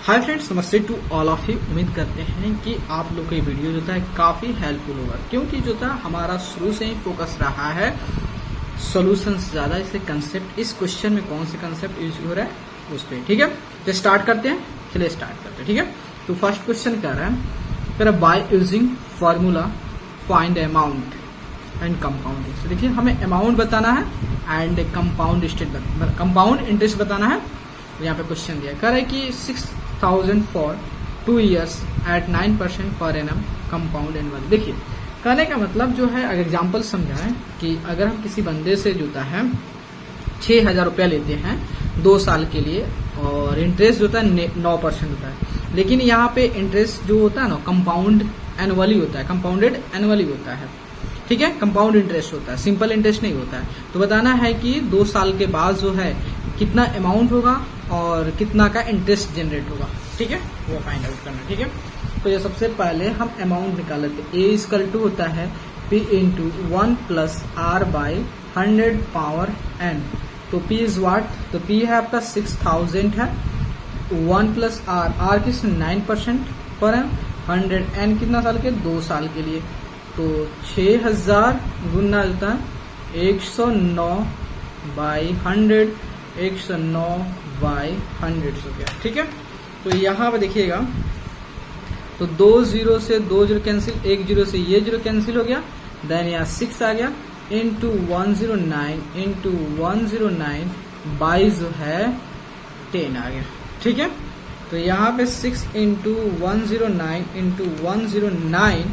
Hi friends, नमस्ते to all of you. उम्मीद करते हैं कि आप लोग का ये वीडियो जो था काफ़ी हेल्पफुल होगा, क्योंकि जो था हमारा शुरू से ही फोकस रहा है सॉल्यूशंस ज़्यादा, इससे कंसेप्ट इस क्वेश्चन में कौन से कंसेप्ट यूज हो रहा है उस पर। ठीक है, तो स्टार्ट करते हैं। चलिए स्टार्ट करते हैं। ठीक है, तो फर्स्ट क्वेश्चन कर रहा है by using formula find amount and compound interest. देखिए, हमें अमाउंट बताना है एंड कंपाउंड इंटरेस्ट बताना है। यहाँ पे क्वेश्चन दिया कह रहा है कि 6,000 for 2 years eight 9% per annum compound annual. देखिए, कहने का मतलब जो है, अगर एग्जाम्पल समझाएं कि अगर हम किसी बंदे से जोता है 6,000 रुपया लेते हैं 2 साल के लिए, और इंटरेस्ट जो होता है 9% होता है, लेकिन यहाँ पे इंटरेस्ट जो होता है ना कंपाउंड एनुअली होता है, कंपाउंडेड एनुअली होता है। ठीक है, कंपाउंड इंटरेस्ट होता है, सिंपल इंटरेस्ट नहीं होता है। तो बताना है कि 2 साल के बाद जो है कितना अमाउंट होगा और कितना का इंटरेस्ट जनरेट होगा। ठीक है, वो फाइंड आउट करना। ठीक है, तो ये सबसे पहले हम अमाउंट निकाल लेते हैं। ए इक्वल टू होता है P into 1 plus are by 100 power n। तो P इज वाट, तो P है आपका 6,000 है, 1 प्लस आर किस 9% पर है, 100 n कितना साल के 2 साल के लिए। तो 6,000 गुना होता है 109 बाई 100, 109 बाई 100 हो गया। ठीक है, तो यहाँ पे देखिएगा, तो 2 0 से 2 0 कैंसिल, 1 0 से ये 0 कैंसिल हो गया, देन यहाँ 6 आ गया इंटू 109 बाई जो है 10 आ गया। ठीक है, तो यहाँ पे 6 इंटू 109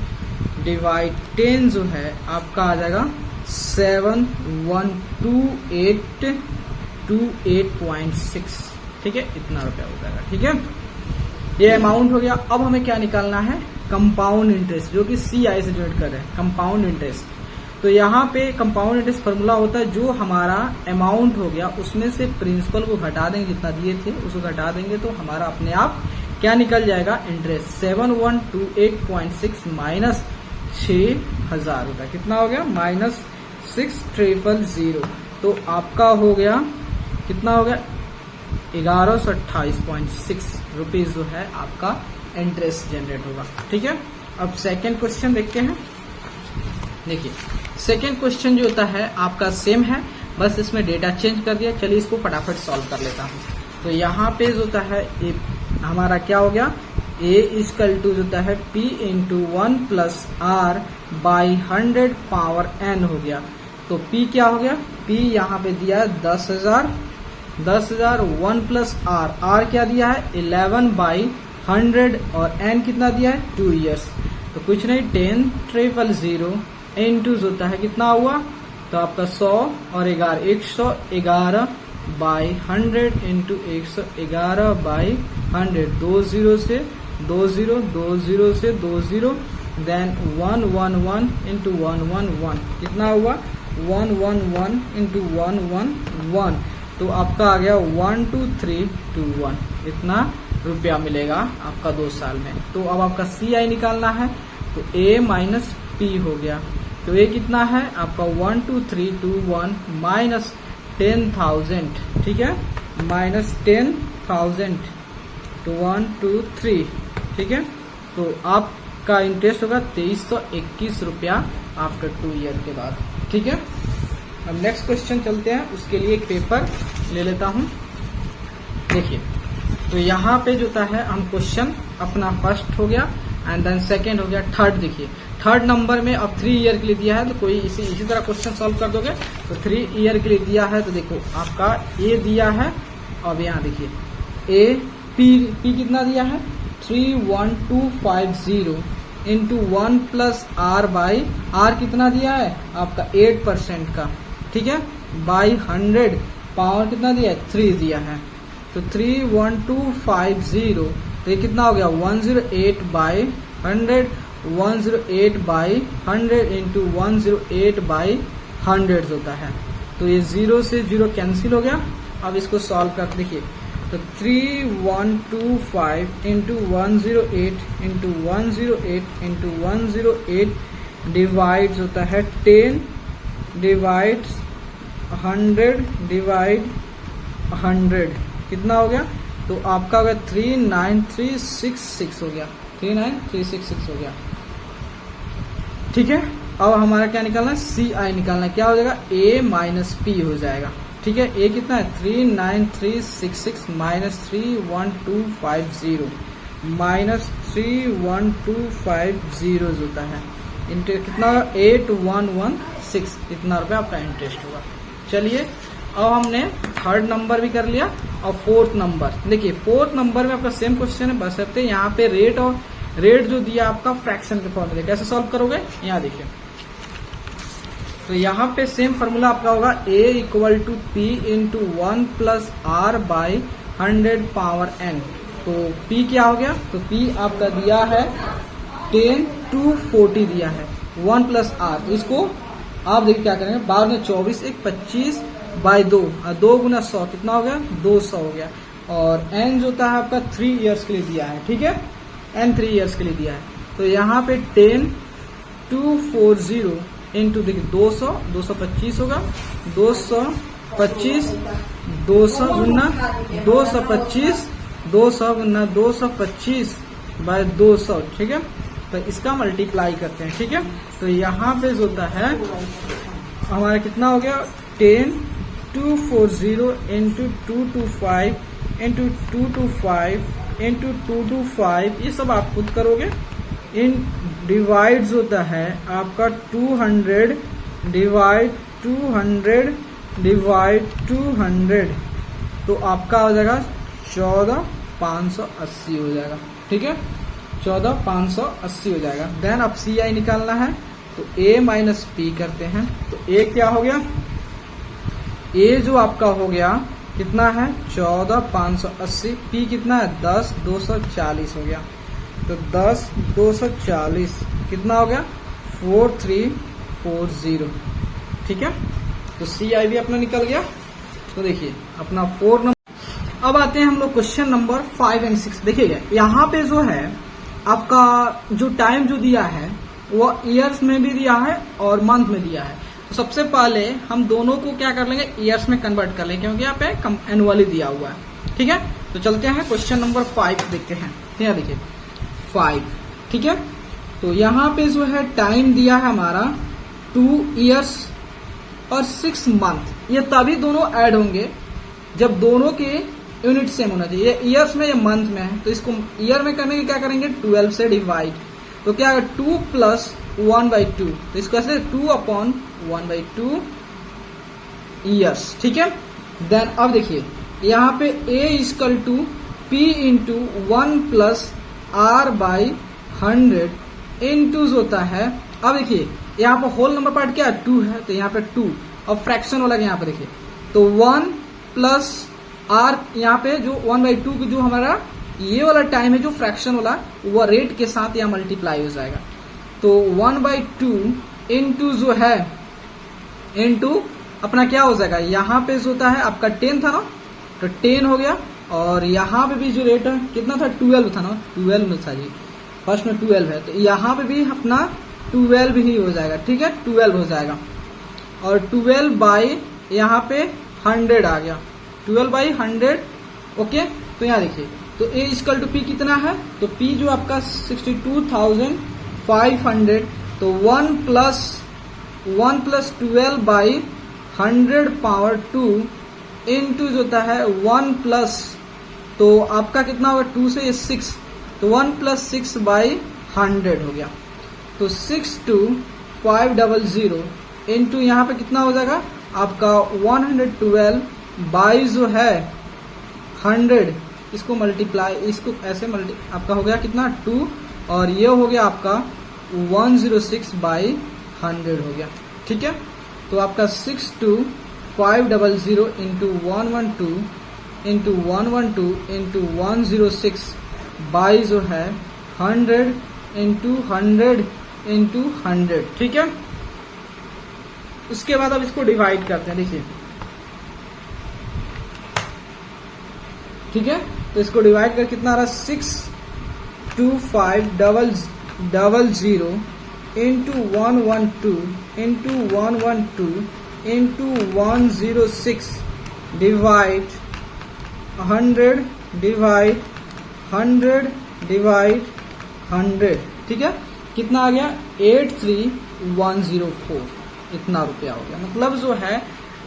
डिवाइड 10 जो है आपका आ जाएगा 712,828.6। ठीक है, इतना रुपया हो जाएगा। ठीक है, ये अमाउंट हो गया। अब हमें क्या निकालना है, कंपाउंड इंटरेस्ट, जो कि CI से जनरेट कर रहे हैं, कंपाउंड इंटरेस्ट। तो यहाँ पे कंपाउंड इंटरेस्ट फॉर्मूला होता है, जो हमारा अमाउंट हो गया उसमें से प्रिंसिपल को घटा देंगे, जितना दिए थे उसको घटा देंगे, तो हमारा अपने आप क्या निकल जाएगा, इंटरेस्ट 712,828 माइनस 6,000 होता है, कितना हो गया माइनस 6,000। तो आपका हो गया, कितना हो गया 1128.6 रुपीज जो है आपका इंटरेस्ट जनरेट होगा। ठीक है, अब सेकंड क्वेश्चन देखते हैं। देखिए, सेकंड क्वेश्चन जो होता है आपका सेम है, बस इसमें डेटा चेंज कर दिया। चलिए इसको फटाफट सॉल्व कर लेता हूँ। तो यहाँ पे जो होता है हमारा क्या हो गया, ए इक्वल टू होता है P into 1 plus are by 100 power n हो गया। तो P क्या हो गया, P यहाँ पे दिया है 10,000, 1 प्लस आर क्या दिया है 11 बाई 100, और n कितना दिया है 2 years। तो कुछ नहीं, 10,000 इंटू होता है कितना हुआ, तो आपका 100 और 11 111 बाई 100 इंटू 111 बाई 100, 2 0 से 2 0, 2 0 से 2 0, देन 111 इंटू 111 कितना हुआ 111 इंटू 111, तो आपका आ गया 12321। इतना रुपया मिलेगा आपका 2 साल में। तो अब आपका CI निकालना है, तो A माइनस P हो गया। तो ये कितना है आपका 12321 माइनस 10,000। ठीक है, माइनस 10,000 तो 123। ठीक है, तो आपका इंटरेस्ट होगा 2321 रुपया आफ्टर 2 ईयर के बाद। ठीक है, अब नेक्स्ट क्वेश्चन चलते हैं, उसके लिए एक पेपर ले लेता हूं। देखिए, तो यहाँ पे जो होता है हम क्वेश्चन अपना फर्स्ट हो गया एंड देन सेकेंड हो गया, थर्ड। देखिए, थर्ड नंबर में अब 3 ईयर के लिए दिया है, तो कोई इसी तरह क्वेश्चन सॉल्व कर दोगे। तो 3 ईयर के लिए दिया है, तो देखो आपका ए दिया है, अब यहाँ देखिए ए पी कितना दिया है 31250 into 1 plus are by r कितना दिया है आपका 8% का। ठीक है, बाई 100 पावर कितना दिया है 3 दिया है। तो 31250, तो ये कितना हो गया 108 बाई 100, 108 बाई 100 इंटू 108 बाई 100 होता है। तो ये 0 से 0 कैंसिल हो गया। अब इसको सॉल्व कर देखिए, तो 3125 इंटू 108 इंटू 108 इंटू 108 डिवाइड होता है 10 डिवाइड्स 100 डिवाइड 100, कितना हो गया तो आपका हो गया 39366 हो गया, 39366 हो गया। ठीक है, अब हमारा क्या निकालना है, CI निकालना है। क्या हो जाएगा, A माइनस P हो जाएगा। ठीक है, A कितना है 39366 माइनस 31250 माइनस 31250 होता है, इंटरेस्ट कितना 8116, इतना रुपये आपका इंटरेस्ट होगा। चलिए, अब हमने थर्ड नंबर भी कर लिया और फोर्थ नंबर। देखिए फोर्थ नंबर में आपका सेम क्वेश्चन है, बस सकते यहाँ पे रेट और रेट जो दिया आपका फ्रैक्शन के फॉर्मूले, कैसे सॉल्व करोगे, यहाँ देखिए। तो यहाँ पे सेम फॉर्मूला आपका होगा A equal to P into 1 plus R by 100 power n। तो P क्या हो गया, तो P आपका दिया है 10 to 40 दिया है, 1 प्लस R। तो इसको आप देखिए क्या करेंगे, 12 में 24 1 25 बाई 2, 2 गुना 100 कितना हो गया, 200 हो गया। और n जो होता है आपका 3 ईयर्स के लिए दिया है। ठीक है, n 3 ईयर्स के लिए दिया है। तो यहाँ पे 10 to 40 इंटू देखिए 200, 225 होगा, 225 200 गुना 225 200 गुना 225 बाय 200। ठीक है, तो इसका मल्टीप्लाई करते हैं। ठीक है, तो यहाँ पे जो होता है हमारा कितना हो गया, 10 to 40 इंटू 225 इंटू 225 इंटू 225, ये सब आप खुद करोगे। इन डिवाइड्स होता है आपका 200 डिवाइड 200 डिवाइड 200, तो आपका हो जाएगा 14580 हो जाएगा। ठीक है, 14580 हो जाएगा। देन अब CI निकालना है, तो A माइनस P करते हैं। तो A क्या हो गया, A जो आपका हो गया कितना है 14580, P कितना है 10 240 हो गया। तो 10 240 कितना हो गया 4340। ठीक है, तो CI भी अपना निकल गया। तो देखिए अपना 4 नंबर। अब आते हैं हम लोग क्वेश्चन नंबर 5 और 6। देखिएगा यहाँ पे जो है आपका जो टाइम जो दिया है वो ईयर्स में भी दिया है और मंथ में दिया है। तो सबसे पहले हम दोनों को क्या कर लेंगे, ईयर्स में कन्वर्ट कर लेंगे, क्योंकि यहाँ पे एनुअली दिया हुआ है। ठीक है, तो चलते हैं क्वेश्चन नंबर 5 देखते हैं। यहाँ देखिए 5। ठीक है, तो यहाँ पे जो है टाइम दिया है हमारा 2 ईयर्स और 6 मंथ। ये तभी दोनों ऐड होंगे जब दोनों के यूनिट सेम होना चाहिए। ये ईयर्स में या मंथ में है, तो इसको ईयर में करने के क्या करेंगे 12 से डिवाइड। तो क्या है 2 प्लस 1/2, तो इसको ऐसे 2/1/2 ईयर्स। ठीक है, देन अब देखिए यहाँ पे A equal to P into 1 plus R by 100 into होता है। अब देखिए यहाँ पर होल नंबर पार्ट क्या है 2 है, तो यहाँ पे 2 और फ्रैक्शन वाला यहाँ पे देखिए तो 1 प्लस R, यहाँ पे जो 1/2 जो हमारा ये वाला टाइम है जो फ्रैक्शन वाला वो रेट के साथ यहाँ मल्टीप्लाई हो जाएगा। तो 1/2 इंटू जो है इंटू अपना क्या हो जाएगा, यहाँ पे जो होता है आपका 10 था ना, तो 10 हो गया। और यहाँ पे भी जो रेट है कितना था 12 था ना, 12 में था जी, फर्स्ट में 12 है, तो यहाँ पे भी अपना 12 ही हो जाएगा। ठीक है, 12 हो जाएगा। और 12 बाई यहाँ पे 100 आ गया, 12 बाई 100। ओके, तो यहाँ देखिए तो A इक्वल टू P कितना है, तो P जो आपका 62,500, तो 1 प्लस 12 बाई 100 पावर 2 इंटू जो होता है 1 प्लस, तो आपका कितना होगा 2 से 6, तो 1 प्लस 6 बाई 100 हो गया। तो 62,500 इंटू यहाँ पे कितना हो जाएगा आपका 112 बाई जो है 100, इसको मल्टीप्लाई, इसको ऐसे आपका हो गया कितना 2, और ये हो गया आपका 106 बाई 100 हो गया। ठीक है, तो आपका 62,500 इंटू 112 इंटू 112 इंटू 106 बाई जो है 100 इंटू 100 इंटू 100। ठीक है, उसके बाद अब इसको डिवाइड करते हैं। देखिए ठीक है, तो इसको डिवाइड कर कितना आ रहा है 62500 into 112 into 112 into 106 divide 100 divide 100 divide 100, ठीक है, कितना आ गया 83104, इतना रुपया हो गया। मतलब जो है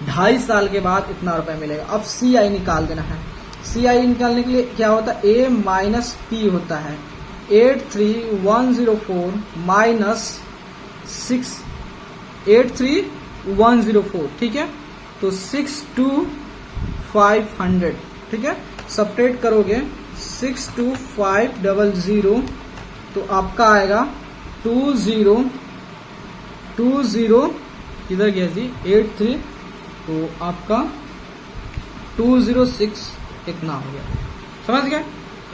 2.5 साल के बाद इतना रुपया मिलेगा। अब CI निकाल देना है। CI निकालने के लिए क्या होता है, A माइनस P होता है 83104 माइनस 83104, ठीक है, तो 62500, ठीक है, सब्ट्रैक्ट करोगे 62500 तो आपका आएगा 20 किधर गया जी 83, तो आपका 206 इतना हो गया। समझ गए।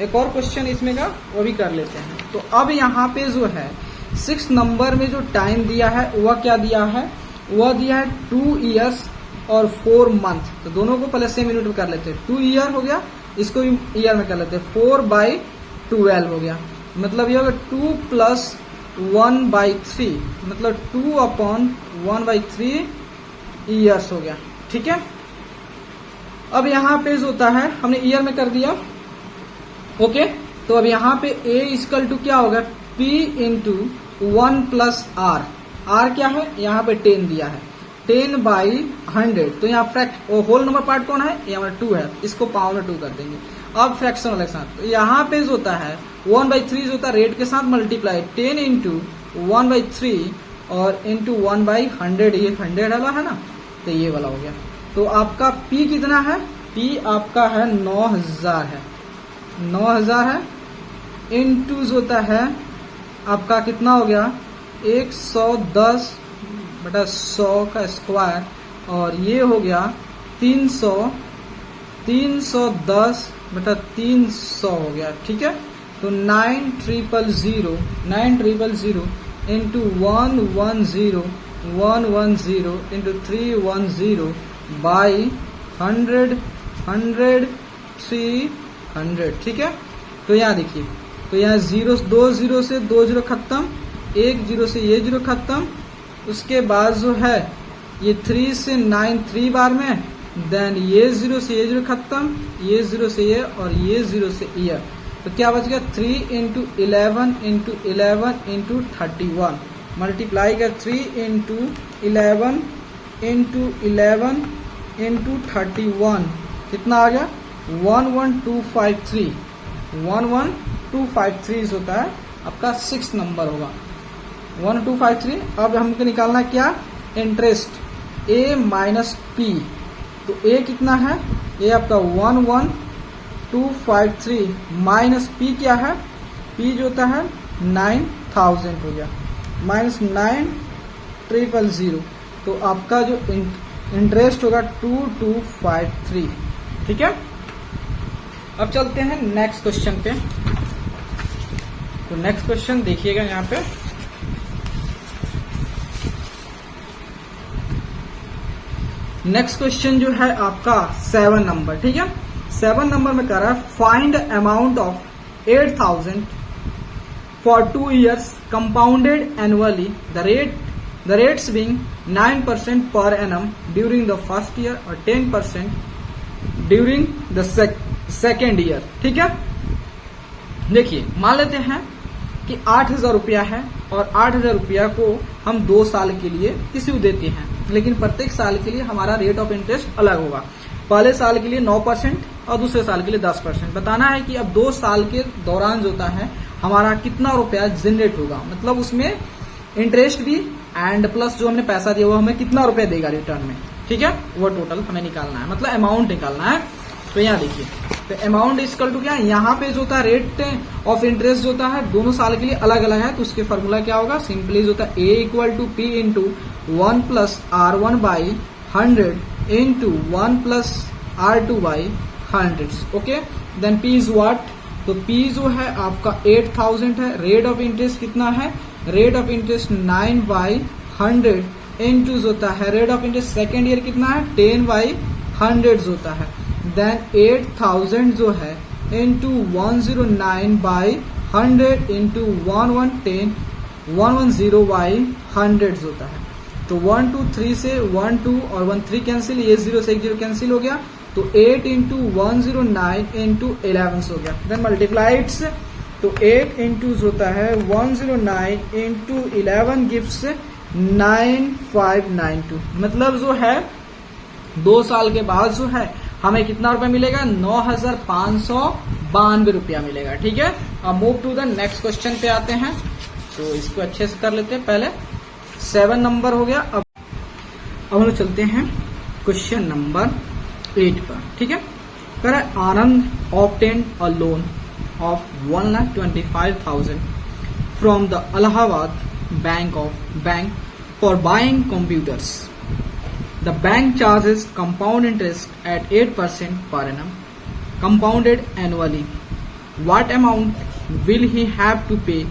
एक और क्वेश्चन इसमें का वो भी कर लेते हैं। तो अब यहाँ पे जो है 6 नंबर में जो टाइम दिया है वह क्या दिया है, वह दिया है 2 ईयर्स और 4 मंथ। तो दोनों को पहले सेम यूनिट में कर लेते हैं। 2 ईयर हो गया, इसको भी ईयर में कर लेते हैं। 4/12 हो गया, मतलब ये होगा 2 + 1/3, मतलब 2/1/3 ईयर्स हो गया, ठीक है। अब यहाँ पे जो होता है हमने ईयर में कर दिया, ओके। तो अब यहाँ पे A इक्वल टू क्या होगा, P इंटू 1 + R। R क्या है, यहाँ पे 10 दिया है, 10/100। तो यहाँ फ्रैक्ट होल नंबर पार्ट कौन है, ये हमारा 2 है, इसको पावर में 2 कर देंगे। अब फ्रैक्शन वाले के साथ, तो यहाँ पे जो होता है 1/3 जो होता है रेट के साथ मल्टीप्लाई 10 इंटू 1/3 और इंटू 1/100, ये 100 वाला है ना, तो ये वाला हो गया। तो आपका P कितना है, P आपका है 9000 है, 9000 है, इंटू जो होता है आपका कितना हो गया 110/100 का स्क्वायर, और ये हो गया 310/300 हो गया, ठीक है। तो 9,000 इंटू 110 इंटू 310 बाई 100 300, ठीक है। तो यहाँ देखिए, तो यहाँ 2 0 से 2 0 खत्म, 1 0 से ये 0 खत्म, उसके बाद जो है ये 3 से 9 3 बार में, देन ये 0 से ये 0 खत्म, ये 0 से ये और ये 0 से ईयर। तो क्या बच गया 3 इंटू 11 इंटू 11 इंटू 31, मल्टीप्लाई कर 3 इंटू 11 इंटू 11 इंटू 31, कितना आ गया 11253, 11253 होता है आपका 6 नंबर होगा 11253। अब हमको निकालना क्या, इंटरेस्ट A माइनस P। तो A कितना है, ये आपका 11253 माइनस P क्या है, P जो होता है 9000 हो गया, माइनस 9000, तो आपका जो इंटरेस्ट होगा 2253, ठीक है। अब चलते हैं नेक्स्ट क्वेश्चन पे। तो नेक्स्ट क्वेश्चन देखिएगा यहाँ पे, नेक्स्ट क्वेश्चन जो है आपका 7 नंबर, ठीक है। 7 नंबर में कह रहा है find amount of 8000 for 2 years compounded annually, the rates being 9% पर annum during the first year और 10% ड्यूरिंग द सेकेंड ईयर, ठीक है। देखिए मान लेते हैं कि 8000 रुपया है और 8000 रुपया को हम 2 साल के लिए किसी को देते हैं, लेकिन प्रत्येक साल के लिए हमारा रेट ऑफ इंटरेस्ट अलग होगा। पहले साल के लिए 9% और दूसरे साल के लिए 10%। बताना है कि अब 2 साल के दौरान जो होता है हमारा कितना रुपया जनरेट होगा, मतलब उसमें इंटरेस्ट भी एंड प्लस जो हमने पैसा दिया वो हमें कितना रुपया देगा रिटर्न में, ठीक है, वो टोटल हमें निकालना है, मतलब अमाउंट निकालना है। तो यहाँ देखिए, तो अमाउंट इक्वल टू क्या है, यहाँ पे जो होता है रेट ऑफ इंटरेस्ट जो होता है दोनों साल के लिए अलग अलग है, तो उसके फॉर्मूला क्या होगा, सिंपली जो होता है A equal to P into 1 + R1/100 into 1 + R2/100, okay. Then P is what, तो P जो है आपका 8000 है, रेट ऑफ इंटरेस्ट कितना है, रेट ऑफ इंटरेस्ट 9/100 इंटू जो होता है rate of interest second year कितना है 10/100 होता है, देन 8000 जो है इंटू 109/100 इंटू 110/100 होता है। तो 1 2 3 से 1 2 और 1 3 कैंसिल, ये 0 से 1 0 कैंसिल हो गया, तो 8 इंटू 109 इंटू 11 हो गया, देन मल्टीप्लाइड्स, तो 8 इंटू होता है 109 इंटू 11 गिव्स 9592, मतलब जो है 2 साल के बाद जो है हमें कितना रुपया मिलेगा, 9592 रुपया मिलेगा। ठीक है, अब move to the next question पे आते हैं, तो इसको अच्छे से कर लेते हैं। पहले 7 नंबर हो गया, अब हम लोग चलते हैं क्वेश्चन नंबर 8 पर। ठीक है, कह रहा है Anand obtained a loan of 1,25,000 from the Allahabad bank for buying computers. The bank charges compound interest at 8% per annum, compounded annually. What amount will he have to pay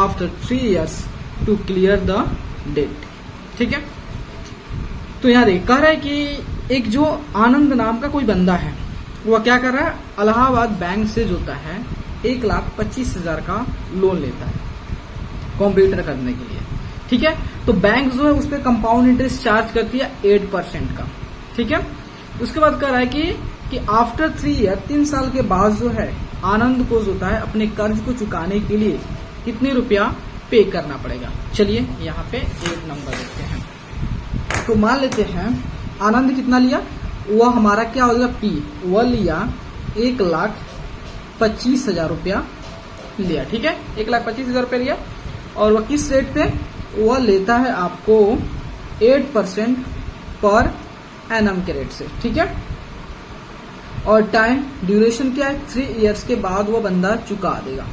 after 3 years to clear the debt? ठीक है, तो यहाँ देख कह रहा है कि एक जो आनंद नाम का कोई बंदा है, वह क्या कर रहा है, इलाहाबाद बैंक से जो होता है 1,25,000 का लोन लेता है कंप्यूटर करने के लिए। ठीक है, तो बैंक जो है उस पर कंपाउंड इंटरेस्ट चार्ज करती है 8% का। ठीक है, उसके बाद कह रहा है कि आफ्टर 3 ईयर, 3 साल के बाद जो है आनंद को जो होता है अपने कर्ज को चुकाने के लिए कितने रुपया पे करना पड़ेगा। चलिए यहाँ पे एक नंबर देखते हैं, तो मान लेते हैं आनंद कितना लिया, वह हमारा क्या हो जाएगा, पी, वह लिया 1,25,000 रुपया लिया। ठीक है, 1,25,000 रुपया लिया, और वह किस रेट पे, वह लेता है आपको 8% पर एनम के रेट से। ठीक है, और टाइम ड्यूरेशन क्या है, 3 इयर्स के बाद वह बंदा चुका देगा।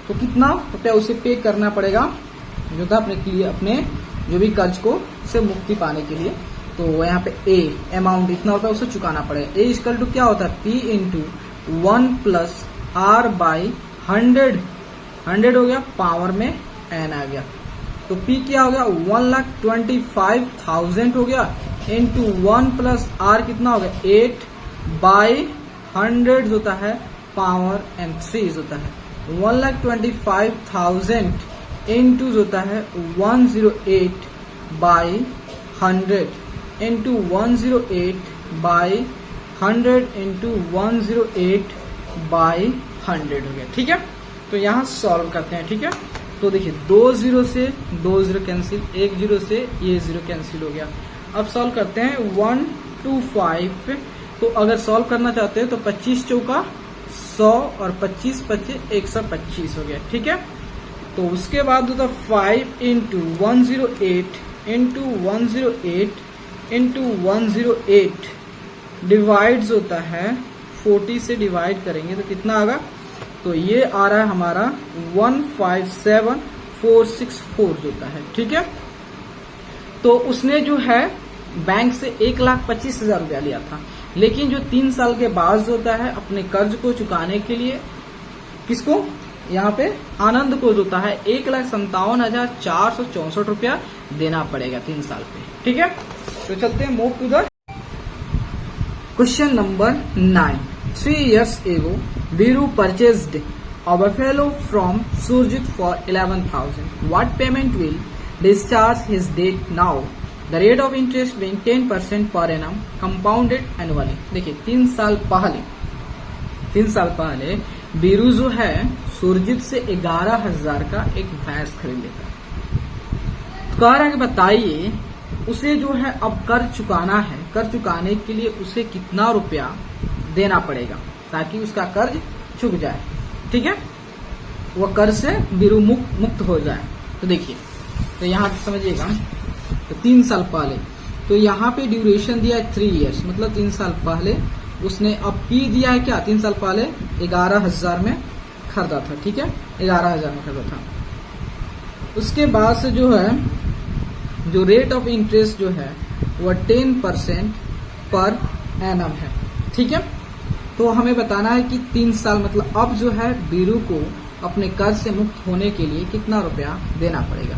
तो कितना रुपया उसे पे करना पड़ेगा जो था अपने जो भी कर्ज को से मुक्ति पाने के लिए। तो यहाँ पे ए अमाउंट इतना होता है उसे चुकाना पड़ेगा। ए इक्वल टू क्या होता है, p into 1 plus are by 100 हो गया, पावर में एन आ गया, तो P क्या हो गया, 1,25,000 हो गया, इंटू 1 प्लस R कितना हो गया, 8/100 होता है, पावर एन 3 होता है। 1,25,000 इंटू होता है 108/100 इंटू 108/100 इंटू 108/100 हो गया। ठीक है, तो यहाँ सॉल्व करते हैं। ठीक है, तो देखिए 2 0 से 2 0 कैंसिल, 1 0 से ये 0 कैंसिल हो गया। अब सॉल्व करते हैं 125, तो अगर सॉल्व करना चाहते हैं तो 25 चौका 100 और 25 25 125 हो गया। ठीक है, तो उसके बाद होता 5 इंटू 108 इंटू 108 इंटू 108 डिवाइड्स होता है 40 से डिवाइड करेंगे तो कितना आएगा, तो ये आ रहा है हमारा 157,464 होता है। ठीक है, तो उसने जो है बैंक से 1,25,000 रुपया लिया था, लेकिन जो 3 साल के बाद जो होता है अपने कर्ज को चुकाने के लिए किसको, यहाँ पे आनंद को जो होता है 1,57,464 रुपया देना पड़ेगा 3 साल पे। ठीक है, तो चलते हैं move to the question number 9। 3 years ago, Biru purchased a buffalo from Surjit for 11,000. What payment will discharge his debt now? The rate of interest being 10% per annum, compounded annually. देखिए 3 साल पहले बीरू जो है सुरजीत से 11,000 का एक भैंस खरीद लेता है। तो कह रहा है कि बताइए उसे जो है अब कर्ज चुकाना है, कर्ज चुकाने के लिए उसे कितना रुपया देना पड़ेगा ताकि उसका कर्ज चुक जाए। ठीक है, वह कर्ज से बीरू मुक्त हो जाए। तो देखिए, तो यहाँ समझिएगा, तो 3 साल पहले, तो यहाँ पे ड्यूरेशन दिया है 3 इयर्स, मतलब 3 साल पहले उसने अब पी दिया है क्या, 3 साल पहले 11,000 में खरीदा था। ठीक है, 11,000 में खरीदा था। उसके बाद से जो है जो रेट ऑफ इंटरेस्ट जो है वह 10% पर एनम है। ठीक है, तो हमें बताना है कि 3 साल मतलब अब जो है बीरू को अपने कर्ज से मुक्त होने के लिए कितना रुपया देना पड़ेगा।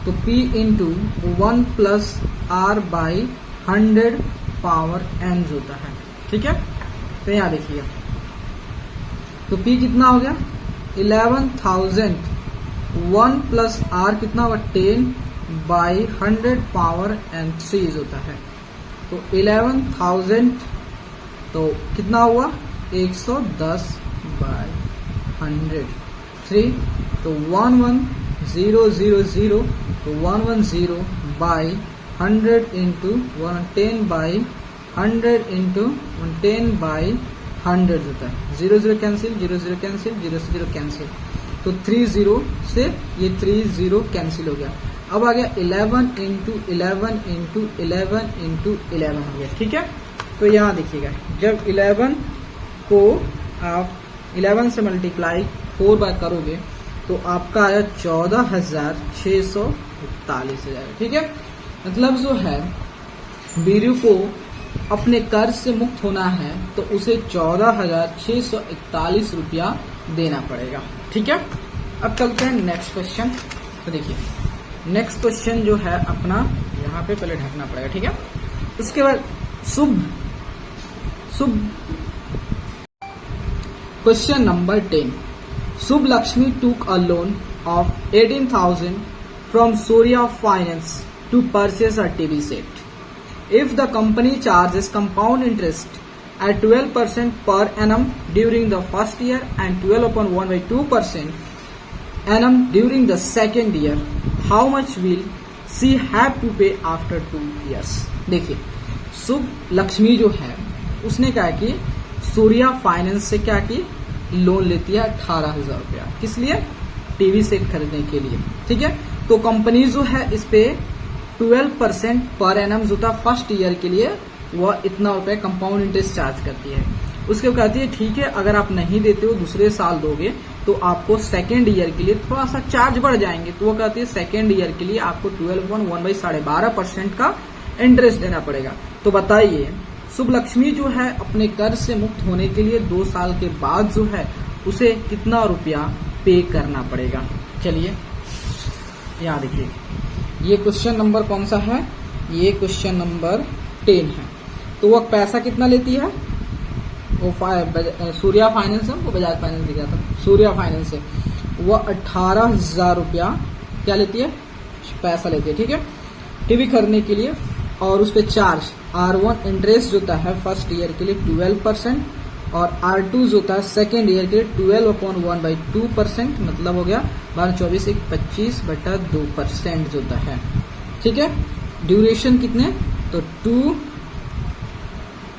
तो P into 1 plus R by 100 power N होता है। ठीक है, तो यहाँ देखिए, तो P कितना हो गया 11,000, 1 प्लस R कितना होगा 10 बाई 100 पावर N 3 होता है। तो 11,000 तो कितना हुआ 110 बाय 100। 3 तो 11000 तो 110 by 100 into 110 by 100 into 110 by 100 होता है। 0 0 कैंसिल, 0 0 कैंसिल, 0 से 0 कैंसिल, तो 30 से ये 30 कैंसिल हो गया। अब आ गया 11 इंटू 11 इंटू 11 इंटू 11 हो गया। ठीक है, तो यहाँ देखिएगा जब 11 को आप 11 से मल्टीप्लाई 4 बाय करोगे तो आपका आया 14,641 हो जाएगा। ठीक है, मतलब जो है बीरू को अपने कर्ज से मुक्त होना है तो उसे 14,641 रुपया देना पड़ेगा। ठीक है, अब चलते हैं नेक्स्ट क्वेश्चन। तो देखिए नेक्स्ट क्वेश्चन जो है अपना यहाँ पे पहले ढकना पड़ेगा। ठीक है, उसके बाद शुभ question number 10। Subh Lakshmi took a loan of 18,000 from Surya Finance to purchase a TV set. If the company charges compound interest at 12% per annum during the first year and 12 upon 1 by 2% annum during the second year, how much will she have to pay after 2 years? देखिए शुभ लक्ष्मी जो है उसने क्या कि Surya finance से क्या की loan लेती है 18,000 रुपया, किस लिए? टीवी सेट खरीदने के लिए। ठीक है, तो कंपनी जो है इस पे 12% पर एनम जो था फर्स्ट ईयर के लिए वह इतना रुपए कंपाउंड इंटरेस्ट चार्ज करती है। उसके बाद कहती है ठीक है अगर आप नहीं देते हो दूसरे साल दोगे तो आपको सेकेंड ईयर के लिए थोड़ा सा चार्ज बढ़ जाएंगे। तो वो कहती है सेकेंड ईयर के लिए आपको 12.1/12.5% का इंटरेस्ट देना पड़ेगा। तो बताइए शुभ लक्ष्मी जो है अपने कर्ज से मुक्त होने के लिए 2 साल के बाद जो है उसे कितना रुपया पे करना पड़ेगा? चलिए यहाँ देखिए ये क्वेश्चन नंबर कौन सा है? ये क्वेश्चन नंबर 10 है। तो वह पैसा कितना लेती है? वो सूर्या फाइनेंस है, वो बजाज फाइनेंस दिखा था, सूर्या फाइनेंस है, वह 18,000 रुपया क्या लेती है? पैसा लेती है। ठीक है, टीवी खरीदने के लिए। और उस पर चार्ज R1 इंटरेस्ट जो होता है फर्स्ट ईयर के लिए 12% और R2 जो होता है सेकेंड ईयर के लिए 12/1/2%, मतलब हो गया 12/24 1 25/2% जो होता है। ठीक है, ड्यूरेशन कितने? तो 2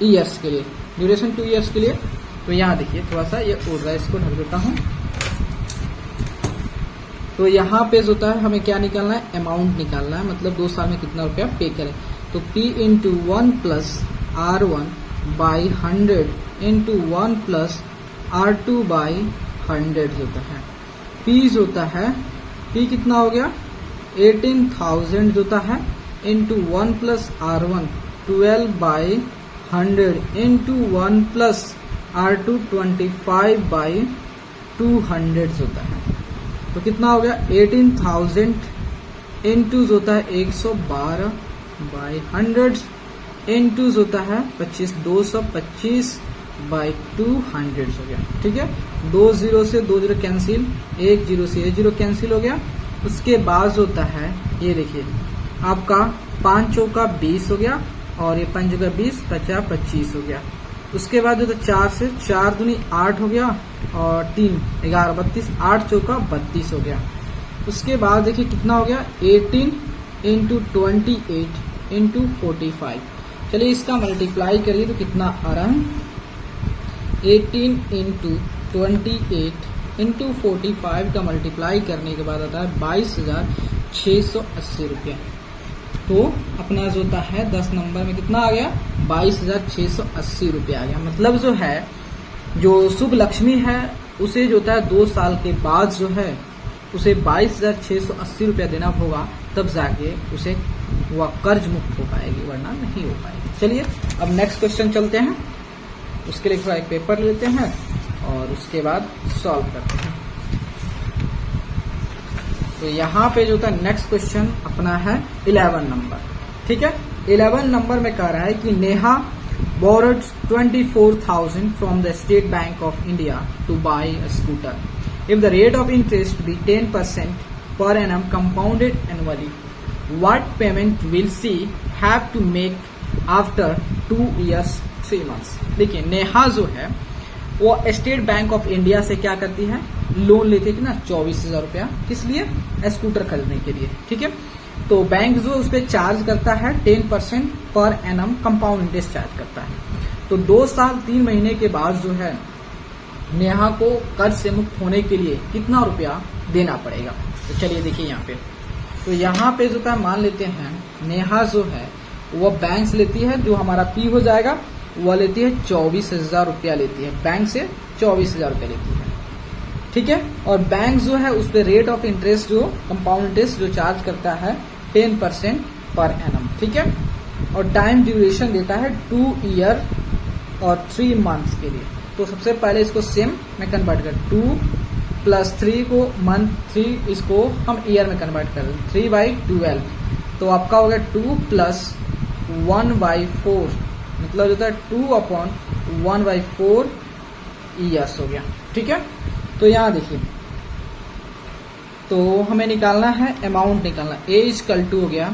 ईयर्स के लिए, ड्यूरेशन 2 ईयर्स के लिए। तो यहाँ देखिए थोड़ा सा ये उड़ रहा है, इसको ढक देता हूँ। तो यहाँ पे जो होता है हमें क्या निकालना है? अमाउंट निकालना है, मतलब 2 साल में कितना रुपया पे करें। तो P into 1 plus R1 by 100 into 1 plus R2 by 100 होता है। P जो होता है P कितना हो गया? 18,000 जो होता है into 1 plus R1 12 by 100 into 1 plus R2 25 by 200 होता है। तो कितना हो गया? 18,000 इंटू जो होता है 112 बाई 100 इंटू जो होता है 25 225 बाई 200 हो गया। ठीक है, 2 0 से 2 0 कैंसिल, 1 0 से 1 0 कैंसिल हो गया। उसके बाद जो होता है ये देखिए आपका 5 चौका 20 हो गया और ये 5 चौका 20 50 25 हो गया। उसके बाद जो 4 से 4 दूनी 8 हो गया और 3 11 32 8 चौका 32 हो गया। उसके बाद देखिए कितना हो गया? 18 इंटू 28 इंटू 45। चलिए इसका मल्टीप्लाई करिए तो कितना आ रहा है? 18 इंटू 28 इंटू 45 का मल्टीप्लाई करने के बाद आता है 22,680 रुपया। तो अपना जो होता है 10 नंबर में कितना आ गया? 22,680 रुपया आ गया। मतलब जो है जो शुभ लक्ष्मी है उसे जो होता है 2 साल के बाद जो है उसे 22,680 रुपया देना होगा, तब जाके उसे वह कर्ज मुक्त हो पाएगी, वरना नहीं हो पाएगी। चलिए अब नेक्स्ट क्वेश्चन चलते हैं। उसके लिए थोड़ा एक पेपर लेते हैं और उसके बाद सॉल्व करते हैं। तो यहाँ पे जो होता है नेक्स्ट क्वेश्चन अपना है 11 नंबर। ठीक है, 11 नंबर में कह रहा है कि Neha borrowed 24,000 from the State Bank of India to buy a scooter. If the rate of interest be 10% per annum compounded annually, what payment will she have to make after 2 years 3 months. देखिए नेहा जो है वो state bank of India से क्या करती है, loan लेती है कि ना 24,000 रुपया, किस लिए, स्कूटर खरीदने के लिए। ठीक है, तो बैंक जो उस पर चार्ज करता है 10% per annum compound interest charge करता है। तो 2 साल 3 महीने के बाद जो है नेहा को कर्ज से मुक्त होने के लिए कितना रुपया देना पड़ेगा। तो चलिए देखिए यहाँ पे, तो यहाँ पे जो है मान लेते हैं नेहा जो है वह बैंक से लेती है, जो हमारा पी हो जाएगा वह लेती है 24,000 रुपया लेती है, बैंक से 24,000 रुपया लेती है। ठीक है, और बैंक जो है उस पर रेट ऑफ इंटरेस्ट जो कंपाउंड इंटरेस्ट जो चार्ज करता है 10% पर एनम। ठीक है, और टाइम ड्यूरेशन देता है 2 ईयर और 3 मंथ्स के लिए। तो सबसे पहले इसको सेम में कन्वर्ट कर, 2 + 3 को मंथ, 3 इसको हम ईयर में कन्वर्ट कर, 3/12, तो आपका हो गया 2 + 1/4, मतलब जो था 2/1/4 ईयर्स हो गया। ठीक है, तो यहाँ देखिए, तो हमें निकालना है अमाउंट निकालना, A= हो गया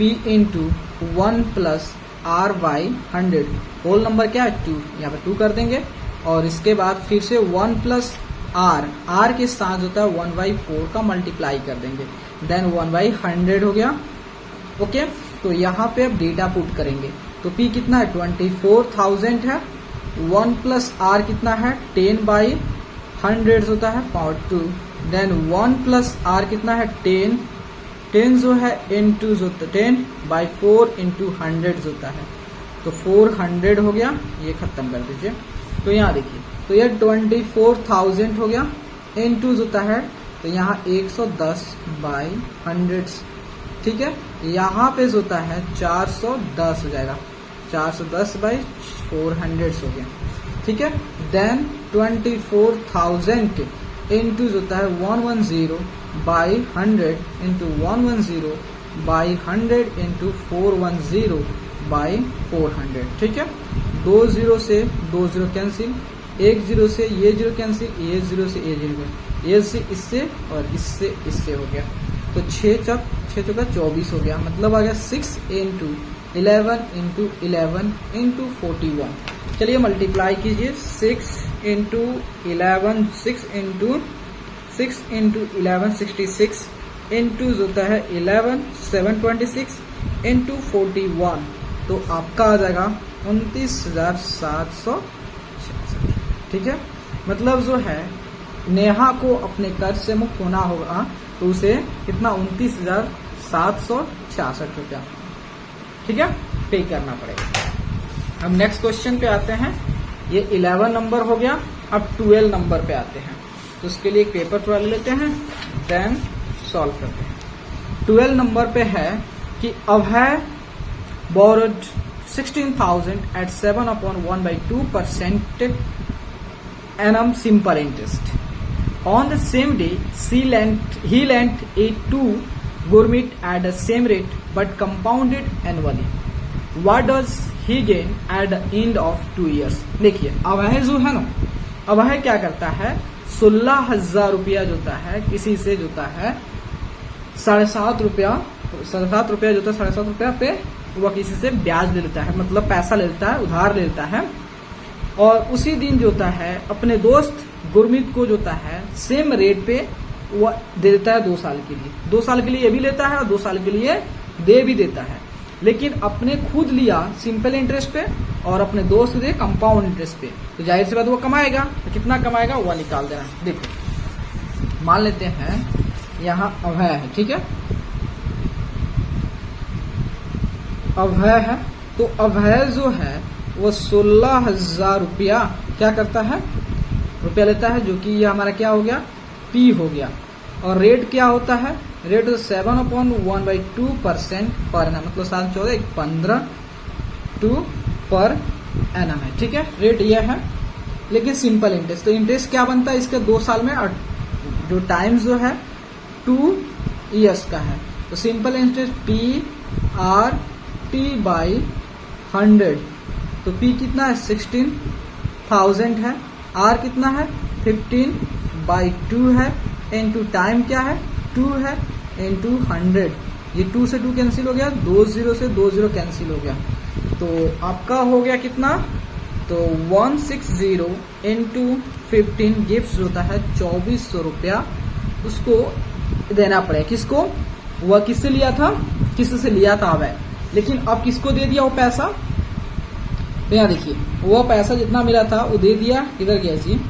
P × 1 + R/100, होल नंबर क्या है 2, यहाँ पे 2 कर देंगे, और इसके बाद फिर से 1 + R के साथ होता है 1/4 का मल्टीप्लाई कर देंगे, देन 1/100 हो गया। ओके, तो यहाँ पे अब डेटा पुट करेंगे, तो P कितना है 24,000 है, 1 + R कितना है 10/100 होता है पावर 2, देन 1 + R कितना है 10 जो है into जो 10/4 × 100 होता है, तो 400 हो गया, ये खत्म कर दीजिए। तो यहाँ देखिए, तो ये 24,000 हो गया, into होता है तो यहाँ 110/100। ठीक है, यहाँ पे जो होता है 410 हो जाएगा, 410/400 हो गया। ठीक है, देन 24,000 into जो होता है 110/100 into 110/100 into 410/400। ठीक है, 2 0 से 2 0 कैंसिल, 1 0 से ये 0 कैंसिल, ये 0 से ये 0, ये से इससे और इससे इससे हो गया, तो 6 × 24 हो गया, मतलब आ गया 6 × 11 × 11 × 41। चलिए मल्टीप्लाई कीजिए, 6 × 11 6 × 11 66 into जो होता है 11 726 into 41, तो आपका आ जाएगा 29,766। ठीक है, मतलब जो है नेहा को अपने कर्ज से मुक्त होना होगा, तो उसे कितना 29,766 रुपया, ठीक है, पे करना पड़ेगा। अब नेक्स्ट क्वेश्चन पे आते हैं, ये 11 नंबर हो गया, अब 12 नंबर पे आते हैं, तो उसके लिए एक पेपर थोड़ा ले लेते हैं, देन सॉल्व करते हैं। 12 नंबर पे है कि अभय borrowed 16,000 at 7/1/2% annum simple interest. On the same day, he lent it to Gurmeet at the same rate but compounded annually. What does he gain at the end of 2 years? देखिए अभय जो है ना, अभय क्या करता है, 16,000 रुपया जोता है किसी से, जोता है 7.5 रुपया, 7.5 रुपया जोता है, 7.5 रुपया पे वह किसी से ब्याज ले लेता है, मतलब पैसा ले लेता है, उधार ले लेता है, और उसी दिन जो होता है अपने दोस्त गुरमीत को जो होता है सेम रेट पे वह दे देता है 2 साल के लिए। 2 साल के लिए ये भी लेता है और 2 साल के लिए दे भी देता है, लेकिन अपने खुद लिया सिंपल इंटरेस्ट पे और अपने दोस्त दे कंपाउंड इंटरेस्ट पे, तो जाहिर सी बात वो कमाएगा, तो कितना कमाएगा वह निकाल देना। देखो मान लेते हैं यहाँ अभय है, ठीक है, अभय है, तो अभय जो है वो 16,000 रुपया क्या करता है, रुपया लेता है, जो कि ये हमारा क्या हो गया, पी हो गया, और रेट क्या होता है, रेट 7/1/2% पर एनम, मतलब 7 14 15 2 पर एनम है, ठीक है, रेट यह है। लेकिन सिंपल इंटरेस्ट, तो इंटरेस्ट क्या बनता है इसके 2 साल में, और जो टाइम जो है 2 ईयर्स का है, तो सिंपल इंटरेस्ट PRT/100, तो P कितना है 16,000 है, R कितना है 15/2 है, इनटू टाइम क्या है 2 है, इनटू 100, ये 2 से 2 कैंसिल हो गया, 2 0 से 2 0 कैंसिल हो गया, तो आपका हो गया कितना तो 160 इंटू 15 गिफ्ट होता है 2400 रुपया उसको देना पड़ेगा। किसको? वह किससे लिया था? किसी से लिया था वह, लेकिन अब किसको दे दिया वो पैसा? तो यहाँ देखिए वो पैसा जितना मिला था वो दे दिया, इधर क्या जी,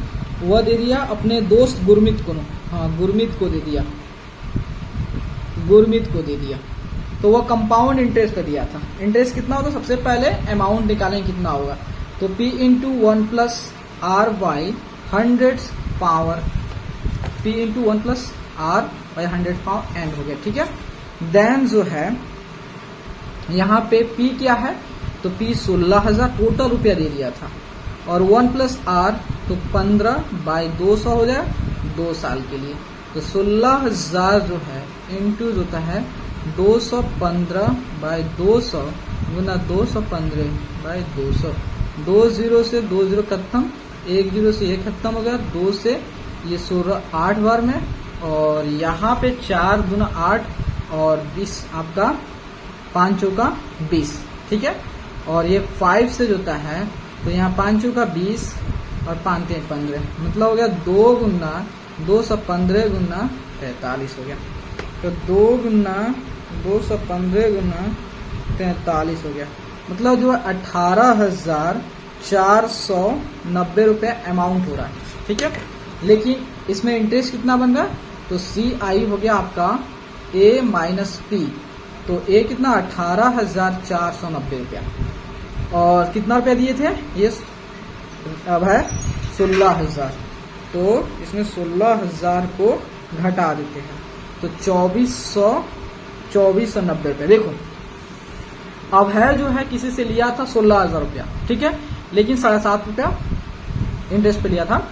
वह दे दिया अपने दोस्त गुरमीत को। हाँ, गुरमीत को दे दिया, गुरमीत को दे दिया। तो वह कंपाउंड इंटरेस्ट का दिया था। इंटरेस्ट कितना होता? सबसे पहले अमाउंट निकालें कितना होगा, तो P into 1 plus are by 100 power, P into 1 plus are by 100 power n हो गया। ठीक है, देन जो है यहाँ पे P क्या है, तो P 16,000 टोटल रुपया दे दिया था, और 1 प्लस आर तो 15 बाई 200 हो जाए 2 साल के लिए। तो 16,000 जो है इंटू जो होता है 215 बाई 200 गुना 215 बाई 200। 2 0 से 2 0 खत्म, 1 0 से 1 खत्म हो गया, 2 से ये 16 8 बार में, और यहाँ पे 4 दूना 8 और 20 आपका 5 चौका 20। ठीक है, और ये 5 से जोता है तो यहाँ 5 चौका 20 और 5 3 15, मतलब हो गया 2 गुना 215 गुना 43 हो गया। तो 2 गुना 215 गुना 43 हो गया, मतलब जो है 18,490 रुपये अमाउंट हो रहा है। ठीक है, लेकिन इसमें इंटरेस्ट कितना बन रहा है, तो CI हो गया आपका A माइनस P, तो A कितना 18,490 रुपया, और कितना रुपया दिए थे ये, अब है 16,000, तो इसमें 16,000 को घटा देते हैं तो 2490 रुपये। देखो अब है जो है किसी से लिया था 16,000 रुपया, ठीक है, लेकिन 7.5 रुपया इंटरेस्ट पे लिया था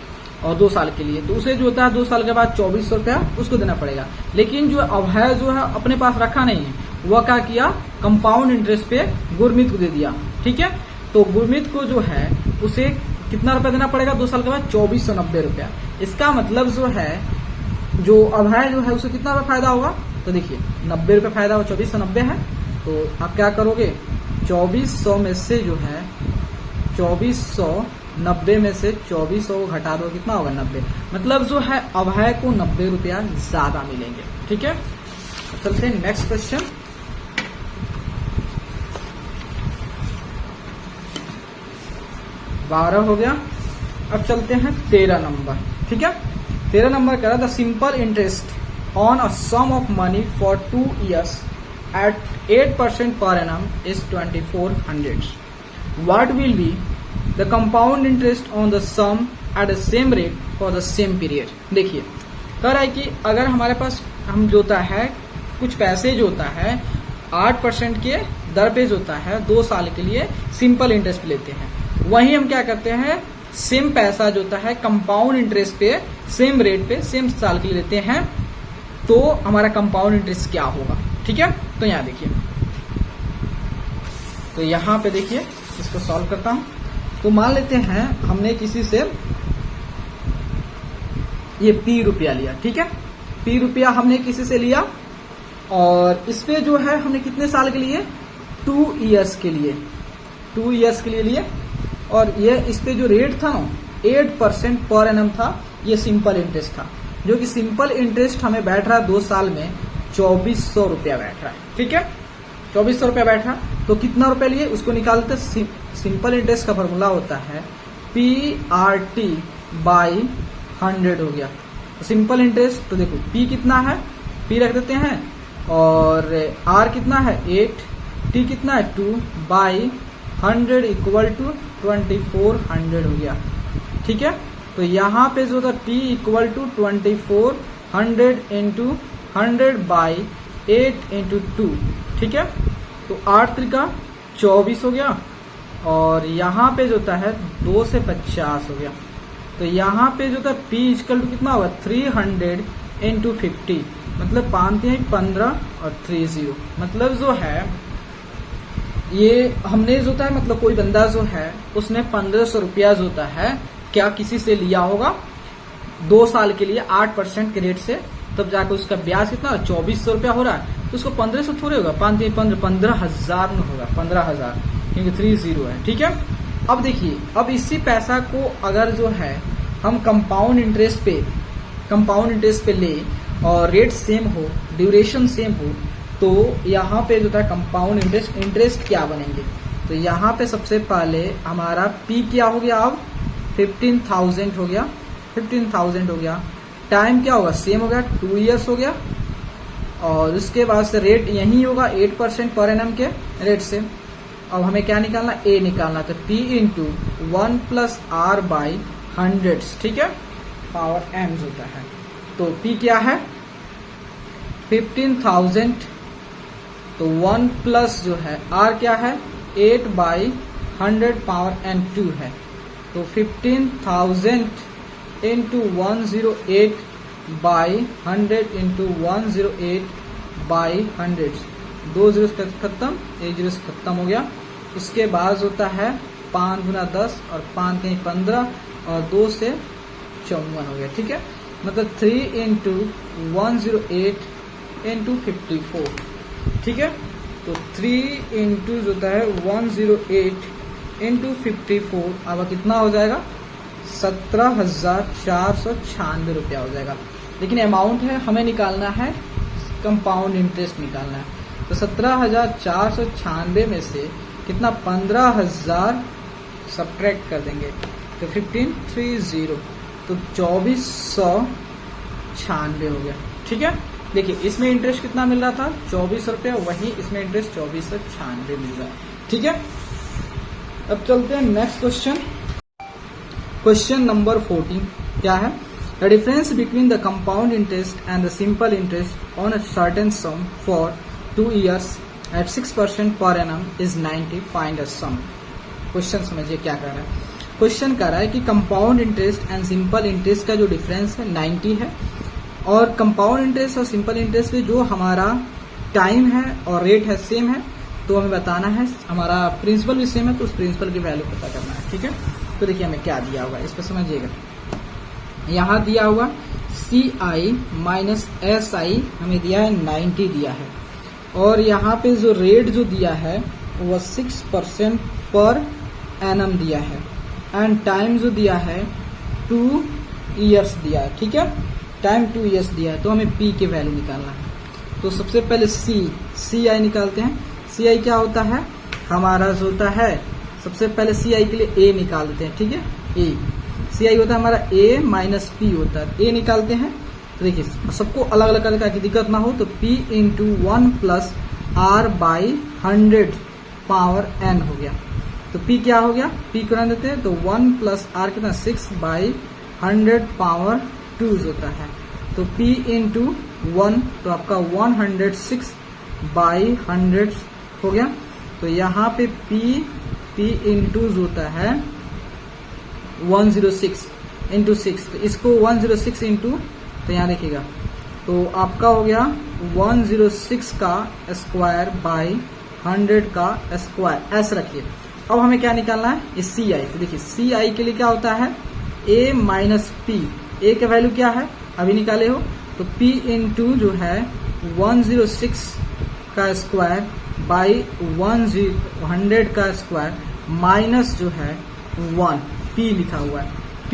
और 2 साल के लिए, तो उसे जो होता है 2 साल के बाद 2400 रुपया उसको देना पड़ेगा। लेकिन जो अब है जो है अपने पास रखा नहीं है, वह क्या किया, कंपाउंड इंटरेस्ट पे गुरमीत को दे दिया। ठीक है, तो गुरमीत को जो है उसे कितना रुपया देना पड़ेगा 2 साल के बाद, 2490 रुपया। इसका मतलब जो है जो अब है जो है उसे कितना रुपया फायदा होगा, तो देखिए 90 रुपये फायदा हो, 2490 है, तो आप क्या करोगे 2400 में से जो है 2490 में से 2400 को घटा दो, कितना होगा 90, मतलब जो है अभय को 90 रुपया ज्यादा मिलेंगे। ठीक है, चलते हैं नेक्स्ट क्वेश्चन। बारह हो गया, अब चलते हैं 13 नंबर। ठीक है, 13 नंबर कह रहा the simple interest on a sum of money for 2 years at 8% per annum is 2400. What will be the compound interest on the sum at the same rate for the same period? देखिए कह रहा है कि अगर हमारे पास हम जो होता है कुछ पैसे जो होता है 8% के दर पे जो होता है 2 साल के लिए सिंपल इंटरेस्ट लेते हैं, वहीं हम क्या करते हैं सेम पैसा जो होता है कंपाउंड इंटरेस्ट पे सेम रेट पे सेम साल के लिए लेते हैं, तो हमारा कंपाउंड इंटरेस्ट क्या होगा। ठीक है, तो यहाँ देखिए, तो यहाँ पे देखिए इसको सॉल्व करता हूं। तो मान लेते हैं हमने किसी से ये P रुपया लिया, ठीक है, P रुपया हमने किसी से लिया और इस पे जो है हमने कितने साल के लिए 2 years के लिए 2 years के लिए लिए, और ये इस पे जो रेट था ना 8% पर एनम था, ये सिंपल इंटरेस्ट था, जो कि सिंपल इंटरेस्ट हमें बैठ रहा है 2 साल में 2400 रुपया बैठ रहा है। ठीक है, 2400 रुपया बैठ रहा, तो कितना रुपया लिए उसको निकालते, सिंपल इंटरेस्ट का फॉर्मूला होता है PRT बाई 100 हो गया। तो सिंपल इंटरेस्ट तो देखो P कितना है, P रख देते हैं, और R कितना है 8, T कितना है 2 बाई 100 इक्वल टू 2400 हो गया। ठीक है, तो यहाँ पे जो था T equal to 2400 into 100 by 8 into 2। ठीक है, तो 8 त्रिका 24 हो गया, और यहाँ पे जो है 2 से 50 हो गया, तो यहाँ पे जो था P इक्वल टू कितना होगा 300 इंटू 50, मतलब 5 15 और 30, मतलब जो है ये हमने जो है मतलब कोई बंदा जो है उसने 1500 रुपया जो होता है क्या किसी से लिया होगा 2 साल के लिए 8% के रेट से, तब जाकर उसका ब्याज कितना 2400 रुपया हो रहा है, तो उसको 1500 थोड़े होगा, 5 15 15,000 में होगा, 15,000 क्योंकि 30 है। ठीक है, अब देखिए, अब इसी पैसा को अगर जो है हम कंपाउंड इंटरेस्ट पे ले और रेट सेम हो, ड्यूरेशन सेम हो, तो यहाँ पे जो था कंपाउंड इंटरेस्ट क्या बनेंगे। तो यहाँ पे सबसे पहले हमारा P क्या हो गया, अब 15,000 हो गया, 15,000 हो गया। टाइम क्या होगा, सेम हो गया, 2 ईयर्स हो गया। और उसके बाद से रेट यही होगा 8% पर एनम के रेट से। अब हमें क्या निकालना, A निकालना, तो P into 1 plus R by 100, ठीक है, पावर m होता है। तो P क्या है 15,000, तो 1 प्लस जो है R क्या है 8 बाई 100 पावर n 2 है। तो 15,000 into 108 by 100 into 108 by 100, 2 zero खत्म, 1 जीरो खत्म हो गया। उसके बाद होता है 5 गुना 10 और 5 कहीं 15 और 2 से 54 हो गया, ठीक है। मतलब 3 इंटू 108 इंटू 54, ठीक है। तो 3 इंटू जो होता है 108 इंटू 54, अब कितना हो जाएगा 17,496 रुपया हो जाएगा। लेकिन अमाउंट है, हमें निकालना है कंपाउंड इंटरेस्ट निकालना है। तो 17,496 में से कितना 15,000 सब्ट्रैक्ट कर देंगे, तो 1530, तो 2496 हो गया, ठीक है। देखिए इसमें इंटरेस्ट कितना मिल रहा था 24 रुपया, वही इसमें इंटरेस्ट 2496 मिल रहा है, ठीक है। अब चलते हैं नेक्स्ट क्वेश्चन। क्वेश्चन नंबर 14 क्या है, the difference between the compound interest and the simple interest on a certain sum for 2 years at 6% per annum is 90, find a sum. Question समझिए क्या कर रहा है। क्वेश्चन कर रहा है कि compound interest and simple interest का जो डिफरेंस है 90 है, और कंपाउंड इंटरेस्ट और सिंपल इंटरेस्ट में जो हमारा टाइम है और रेट है सेम है, तो हमें बताना है, हमारा प्रिंसिपल भी सेम है, तो उस प्रिंसिपल की वैल्यू पता करना है, ठीक है। तो देखिए हमें क्या दिया हुआ है, इस पर समझिएगा। यहाँ दिया हुआ CI माइनस SI हमें दिया है 90 दिया है, और यहाँ पे जो रेट जो दिया है वो 6% पर एनम दिया है, एंड टाइम जो दिया है 2 years दिया है, ठीक है। टाइम 2 years दिया है, तो हमें P की वैल्यू निकालना है। तो सबसे पहले CI निकालते हैं। CI क्या होता है हमारा, जो होता है सबसे पहले CI के लिए A निकाल देते हैं, ठीक है। A CI होता है हमारा A माइनस P होता है, A निकालते हैं। तो देखिए सबको अलग अलग करने की दिक्कत ना हो, तो P into 1 plus R by 100 power n हो गया। तो P क्या हो गया, P करा देते हैं, तो 1 प्लस R कितना 6 बाई 100 पावर 2 होता है। तो P इंटू 1, तो आपका 106 बाई 100 हो गया। तो यहाँ पे P इंटू होता है 106 इंटू 6, तो इसको 106 इंटू, तो यहाँ देखिएगा, तो आपका हो गया 106 का स्क्वायर बाई 100 का स्क्वायर, ऐसे रखिए। अब हमें क्या निकालना है, इस CI। तो देखिए CI के लिए क्या होता है A माइनस P, A का वैल्यू क्या है अभी निकाले हो, तो P इंटू जो है 106 का स्क्वायर बाई 100 का स्क्वायर माइनस जो है 1, P लिखा हुआ है P।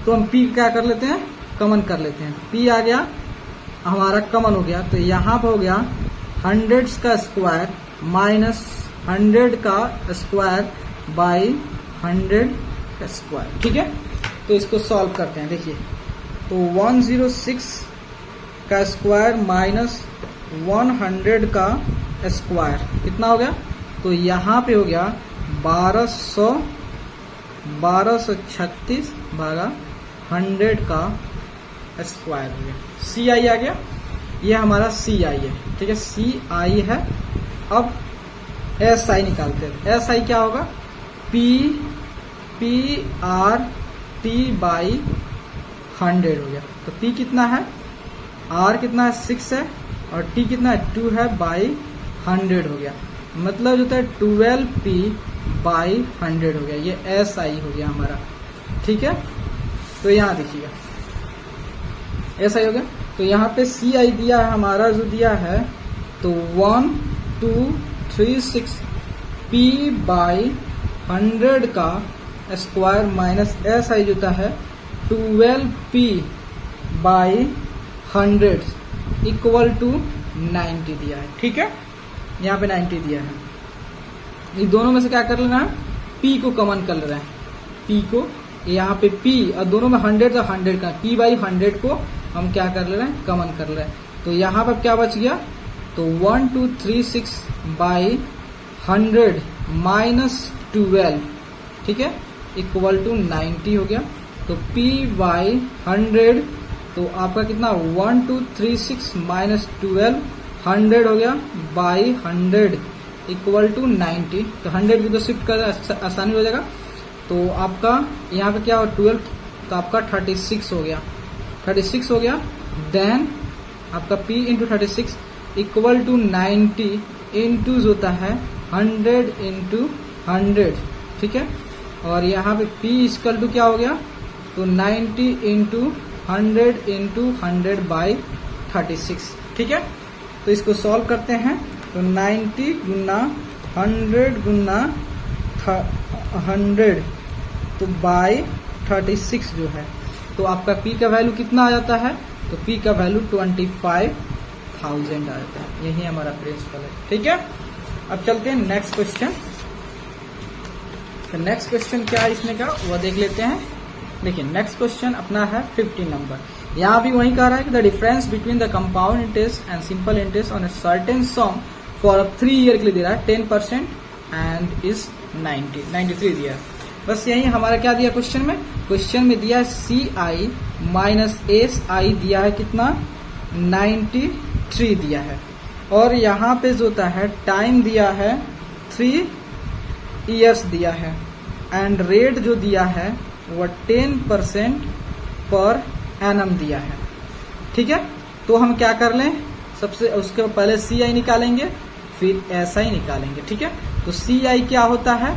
तो हम P क्या कर लेते हैं, कॉमन कर लेते हैं। P आ गया हमारा कॉमन हो गया, तो यहाँ पर हो गया 100 का स्क्वायर माइनस 100 का स्क्वायर बाई 100 का स्क्वायर, ठीक है। तो इसको सॉल्व करते हैं। देखिए तो 106 का स्क्वायर माइनस 100 का स्क्वायर कितना हो गया, तो यहाँ पे हो गया 1236 भागा 100 का स्क्वायर हो गया। CI आ गया, ये हमारा CI है, ठीक है, CI है। अब SI निकालते हैं। SI क्या होगा, PR T बाई 100 हो गया। तो P कितना है, R कितना है 6 है, और T कितना है 2 है बाई 100 हो गया। मतलब जो है 12P बाई 100 हो गया। ये SI हो गया हमारा, ठीक है। तो यहाँ देखिएगा SI हो गया। तो यहाँ पे CI दिया है हमारा, जो दिया है तो 1236 P बाई 100 का स्क्वायर माइनस एस आई होता है 12p बाई 100 इक्वल टू 90 दिया है। ठीक है, यहाँ पे 90 दिया है। ये दोनों में से क्या कर लेना है, p को कॉमन कर ले रहे हैं, p को यहाँ पे p और दोनों में 100 तो 100 का p बाई 100 को हम क्या कर ले रहे हैं, कॉमन कर ले रहे हैं। तो यहाँ पर क्या बच गया, तो 1236 बाई 100 माइनस 12, ठीक है, इक्वल टू 90 हो गया। तो p बाई 100 तो आपका कितना 1236 माइनस 12 100 हो गया बाई 100 इक्वल टू 90। तो 100 भी तो शिफ्ट कर आसानी हो जाएगा। तो आपका यहाँ पे क्या हो 12, तो आपका 36 हो गया, 36 हो गया। देन आपका p into 36 equal to 90 into होता है 100 इंटू 100, ठीक है। और यहाँ पे p इक्वल टू क्या हो गया, तो 90 इंटू 100 इंटू 100 बाई 36, ठीक है। तो इसको सॉल्व करते हैं, तो 90 गुना 100 गुना 100 तो बाई 36 जो है, तो आपका p का वैल्यू कितना आ जाता है, तो p का वैल्यू 25,000 आ जाता है। यही हमारा प्रिंसिपल है, ठीक है। अब चलते हैं नेक्स्ट क्वेश्चन। तो नेक्स्ट क्वेश्चन क्या है इसमें का, वो देख लेते हैं। देखिए नेक्स्ट क्वेश्चन अपना है 50 नंबर। यहाँ भी वही कह रहा है कि the difference between the compound interest and simple interest on a certain sum for 3 year के लिए दे रहा है 10% एंड इज 93 दिया है। बस यही हमारा क्या दिया क्वेश्चन में, क्वेश्चन में दिया है CI माइनस SI दिया है कितना 93 दिया है। और यहाँ पे जो होता है टाइम दिया है 3 इयर्स दिया है एंड रेट जो दिया है वो 10% पर एनम दिया है, ठीक है। तो हम क्या कर लें, सबसे उसके पहले CI निकालेंगे फिर SI निकालेंगे, ठीक है। तो CI क्या होता है,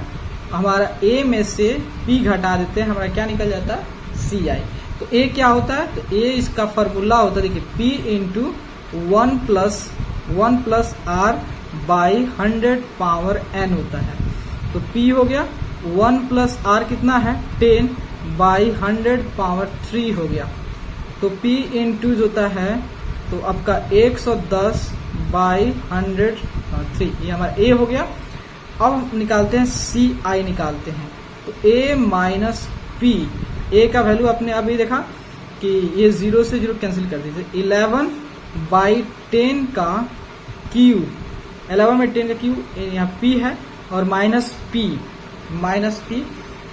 हमारा A में से P घटा देते हैं, हमारा क्या निकल जाता है CI। तो A क्या होता है, तो A इसका फॉर्मूला होता है, देखिए P into 1 plus R by 100 power N होता है। तो P हो गया 1 प्लस R कितना है 10 बाई 100 पावर 3 हो गया। तो P इंटू होता है तो आपका 110 बाई 103, ये हमारा A हो गया। अब निकालते हैं CI निकालते हैं, तो A माइनस P, A का वैल्यू आपने अभी देखा कि ये 0 से 0 कैंसिल कर दीजिए, 11 बाई 10 का Q, 11 बाई 10 का Q यहाँ P है और माइनस P,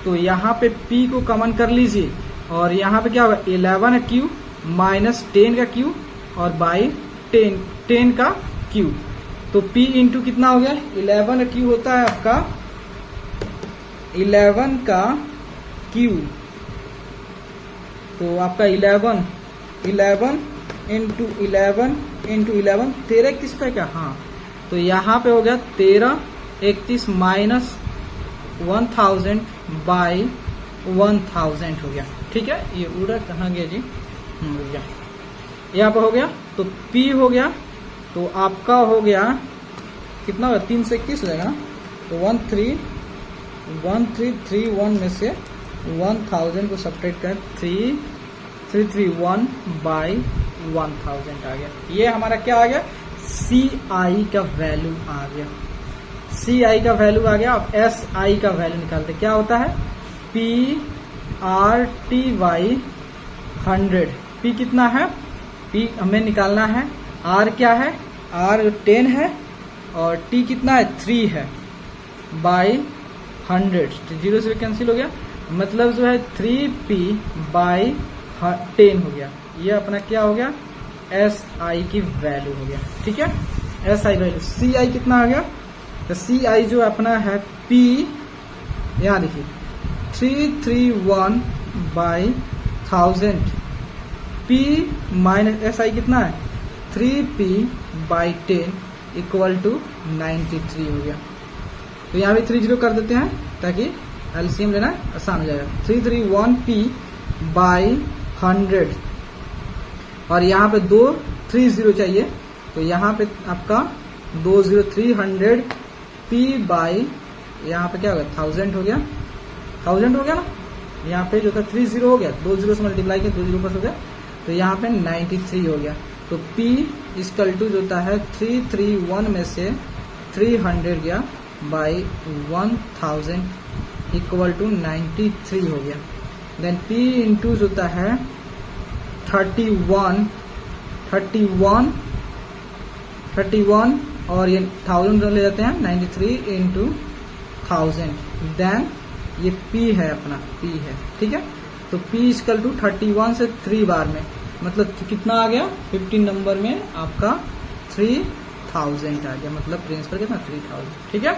तो यहाँ पे P को कॉमन कर लीजिए और यहाँ पे क्या होगा 11 है Q माइनस 10 का Q और बाई 10 का Q। तो P इंटू कितना हो गया 11 Q होता है आपका 11 का Q, तो आपका 11 इंटू 11 13 किस पे क्या, हाँ तो यहाँ पे हो गया 13 31 माइनस 1000 बाई 1000 हो गया, ठीक है। ये उड़ा कहाँ गया जी, गया यहाँ पे हो गया। तो P हो गया, तो आपका हो गया कितना होगा 3 से 21 हो जाएगा ना, तो 1331 में से 1000 को सब्ट्रैक्ट करें 331 बाई 1000 आ गया। ये हमारा क्या आ गया CI का वैल्यू आ गया, CI का वैल्यू आ गया। अब SI का वैल्यू निकालते क्या होता है PRT बाई 100। P कितना है, P हमें निकालना है, R क्या है, R 10 है और T कितना है 3 है बाई 100, 0 से कैंसिल हो गया, मतलब जो है 3P बाई 10 हो गया। ये अपना क्या हो गया SI की वैल्यू हो गया, ठीक है। SI वैल्यू CI कितना आ गया, तो CI जो अपना है P, यहाँ देखिए 331 बाई 1000, P माइनस SI कितना है 3P बाई 10 इक्वल टू 93 हो गया। तो यहाँ भी 30 कर देते हैं ताकि एलसीएम लेना आसान हो जाएगा। 331P बाई 100 और यहाँ पे 2 30 चाहिए, तो यहाँ पे आपका 2 0 300 P बाई यहाँ पे क्या हो गया 1000 हो गया, 1000 हो गया ना, यहाँ पे जो था 30 हो गया, 2 जीरो से मल्टीप्लाई किया 2 जीरो पर हो गया, तो यहाँ पे 93 हो गया। तो P इक्वल टू जो होता है 331 में से 300 गया बाई 1000 इक्वल टू 93 हो गया। देन P इंटू जो होता है 31 और ये 1000 ले जाते हैं 93 इंटू 1000, देन ये P है अपना, P है, ठीक है। तो P इक्वल टू 31 से 3 बार में, मतलब कितना आ गया 15 नंबर में आपका 3000 आ गया, मतलब प्रिंसिपल कितना 3000, ठीक है।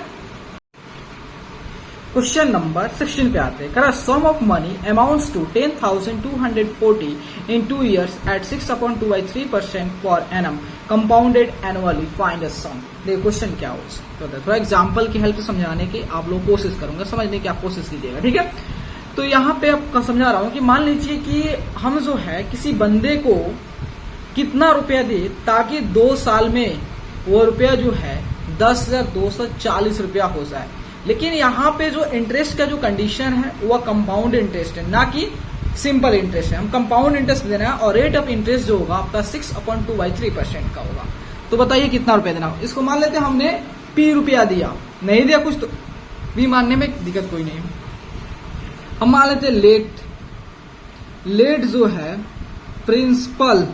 क्वेश्चन नंबर 16 पे आते हैं। करा sum of money amounts to 10,240 in 2 years at 6/2/3% per annum compounded annually, find the sum. देखो क्वेश्चन क्या हो सकता है, थोड़ा एग्जांपल की हेल्प से समझाने की आप लोग कोशिश करूंगा, समझने की आप कोशिश कीजिएगा, ठीक है। तो यहाँ पे आपको समझा रहा हूं कि मान लीजिए कि हम जो है किसी बंदे को कितना रुपया दे ताकि 2 साल में वो रुपया जो है 10,240 रुपया हो जाए, लेकिन यहाँ पे जो इंटरेस्ट का जो कंडीशन है वह कंपाउंड इंटरेस्ट है, ना कि सिंपल इंटरेस्ट है। हम कंपाउंड इंटरेस्ट देना है और रेट ऑफ इंटरेस्ट जो होगा आपका 6/2/3% का होगा। तो बताइए कितना रुपया देना होगा। इसको मान लेते हैं हमने P रुपया दिया, नहीं दिया कुछ तो भी मानने में दिक्कत कोई नहीं। हम मान लेते हैं लेट जो है प्रिंसिपल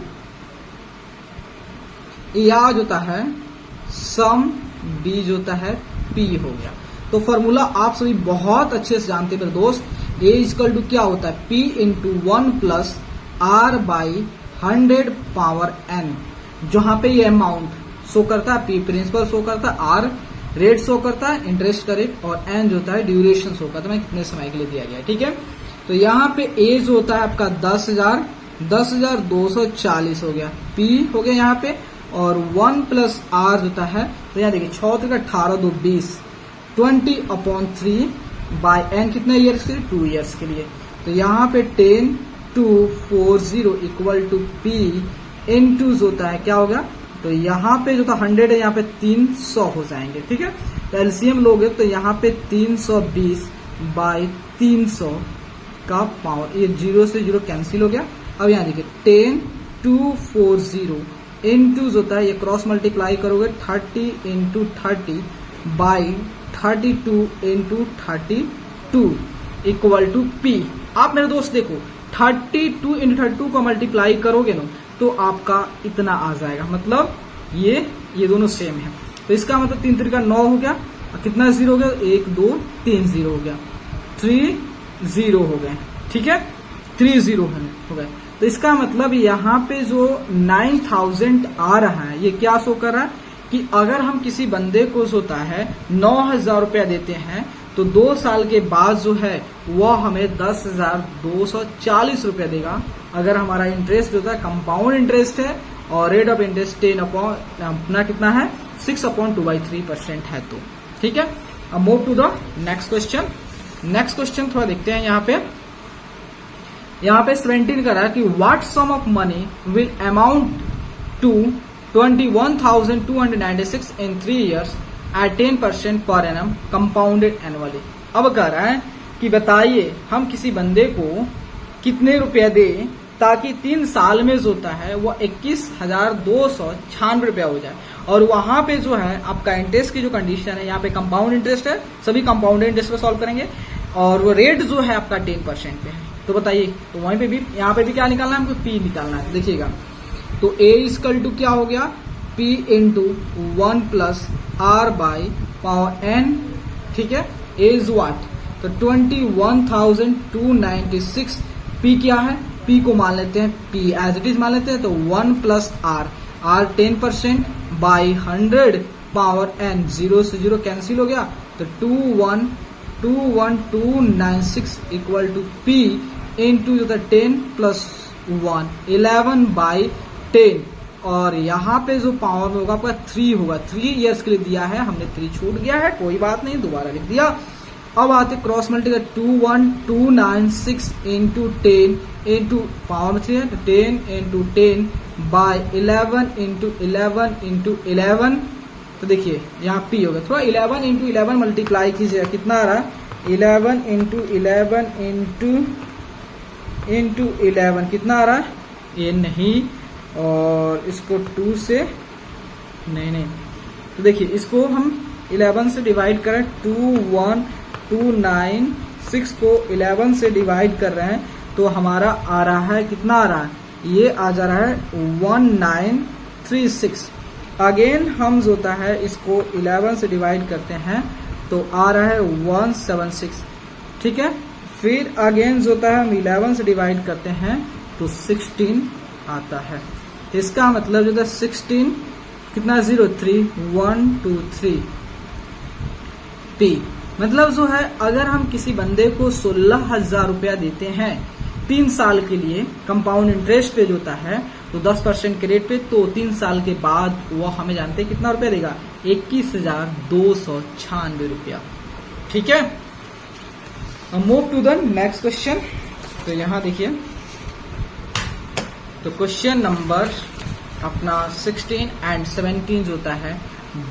या जो होता है सम B जो होता है P हो गया। तो फॉर्मूला आप सभी बहुत अच्छे से जानते हैं दोस्त, A इक्वल टू क्या होता है P into 1 plus R by 100 power N, जहां पे ये अमाउंट शो करता है, P प्रिंसिपल शो करता है, R रेट शो करता है इंटरेस्ट का रेट, और N जो होता है ड्यूरेशन शो करता है, कितने समय के लिए दिया गया है, ठीक है। तो यहाँ पे A जो होता है आपका 10,240 हो गया, P हो गया यहाँ पे, और 1 प्लस R होता है, तो यहाँ देखिए 6 का 18 2 20 20/3 बाय N कितने ईयर्स के लिए 2 ईयर्स के लिए। तो यहाँ पे 10,240 इक्वल टू P इनटू होता है क्या होगा, तो यहाँ पे जो था 100 है, यहाँ पे 300 हो जाएंगे, ठीक है। तो एलसीएम लोगे तो यहाँ पे 320 बाई 300 का पावर, ये 0 से 0 कैंसिल हो गया। अब यहाँ देखिए 10,240 इनटू होता है, ये क्रॉस मल्टीप्लाई करोगे 30 into 30 by 32 into 32 equal to P। आप मेरे दोस्त देखो 32 इंटू 32 को मल्टीप्लाई करोगे ना तो आपका इतना आ जाएगा, मतलब ये दोनों सेम है। तो इसका मतलब 3 3 का 9 हो गया, कितना 0 हो गया 1 2 3 0 हो गया, 3 0 हो गए, ठीक है, 3 0 हो गए। तो इसका मतलब यहाँ पे जो 9,000 आ रहा है ये क्या शो कर रहा है कि अगर हम किसी बंदे को होता है 9,000 रुपया देते हैं तो 2 साल के बाद जो है वह हमें 10,240 रुपया देगा। अगर हमारा इंटरेस्ट जो है कंपाउंड इंटरेस्ट है और रेट ऑफ इंटरेस्ट 10 अपना कितना है 6/2/3% है, तो ठीक है। अब move to the next question. Next question थोड़ा देखते हैं। यहाँ पे 17 कर रहा है कि what sum of money will amount to 21,296 in 3 years at 10% per annum compounded annually। अब कह रहा है कि बताइए हम किसी बंदे को कितने रुपया दें ताकि 3 साल में जो होता है वो 21,296 रुपया हो जाए, और वहां पे जो है आपका इंटरेस्ट की जो कंडीशन है यहाँ पे कंपाउंड इंटरेस्ट है, सभी कंपाउंड इंटरेस्ट पे सॉल्व करेंगे, और वो रेट जो है आपका 10% पे है। तो बताइए, तो वहीं पे भी यहाँ पे भी क्या निकालना है हमको, P निकालना है। देखिएगा तो A इक्वल टू क्या हो गया P into 1 plus R by power N, ठीक है। A इज व्हाट, तो 21,296, P क्या है, P को मान लेते हैं P एज इट इज मान लेते हैं, तो 1 plus R 10% by 100 power N, 0 से 0 कैंसिल हो गया, तो 21,296 equal to P into 10 plus 1 11/10, और यहाँ पे जो पावर में होगा आपका 3 होगा, 3 ईयर्स के लिए दिया है, हमने 3 छूट गया है, कोई बात नहीं, दोबारा लिख दिया। अब आते cross multiply 21,296 into 10 into power में 3 है, तो 10 इंटू 10 बाय 11 इंटू 11 इंटू 11 तो देखिए यहाँ p होगा, थोड़ा 11 इंटू 11 मल्टीप्लाई कीजिएगा, कितना आ रहा है 11 इंटू 11 इंटू 11 कितना आ रहा है, ये नहीं, और इसको 2 से नहीं, तो देखिए इसको हम 11 से डिवाइड करें, 2 1 2 9 6 को 11 से डिवाइड कर रहे हैं तो हमारा आ रहा है, कितना आ रहा है, ये आ जा रहा है 1936। अगेन हम जो होता है इसको 11 से डिवाइड करते हैं तो आ रहा है 176, ठीक है। फिर अगेन जो होता है हम 11 से डिवाइड करते हैं तो 16 आता है। इसका मतलब जो था 16 कितना 03 123 p, मतलब जो है अगर हम किसी बंदे को 16,000 रुपया देते हैं 3 साल के लिए, कंपाउंड इंटरेस्ट पे जो होता है तो 10% के रेट पे, तो 3 साल के बाद वो हमें जानते हैं कितना रुपया देगा, 21,296 रुपया, ठीक है। Move to the next question. तो यहां देखिए, तो क्वेश्चन नंबर अपना 16 एंड 17 जो होता है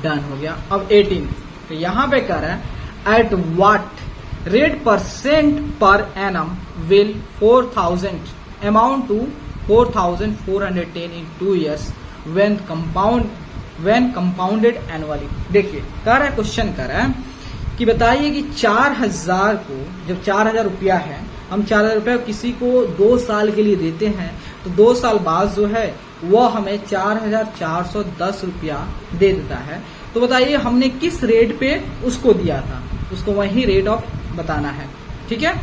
डन हो गया। अब 18, तो यहां पे कह रहा है at what rate percent per annum will 4,000 amount to 4,410 in 2 years when compounded annually। देखिए कह रहा है, क्वेश्चन कर रहा है कि बताइए कि 4,000 को, जब 4,000 रुपया है, हम 4,000 रुपया किसी को 2 साल के लिए देते हैं तो 2 साल बाद जो है वह हमें 4,410 रुपया दे देता है। तो बताइए हमने किस रेट पे उसको दिया था, उसको वही रेट ऑफ बताना है, ठीक है।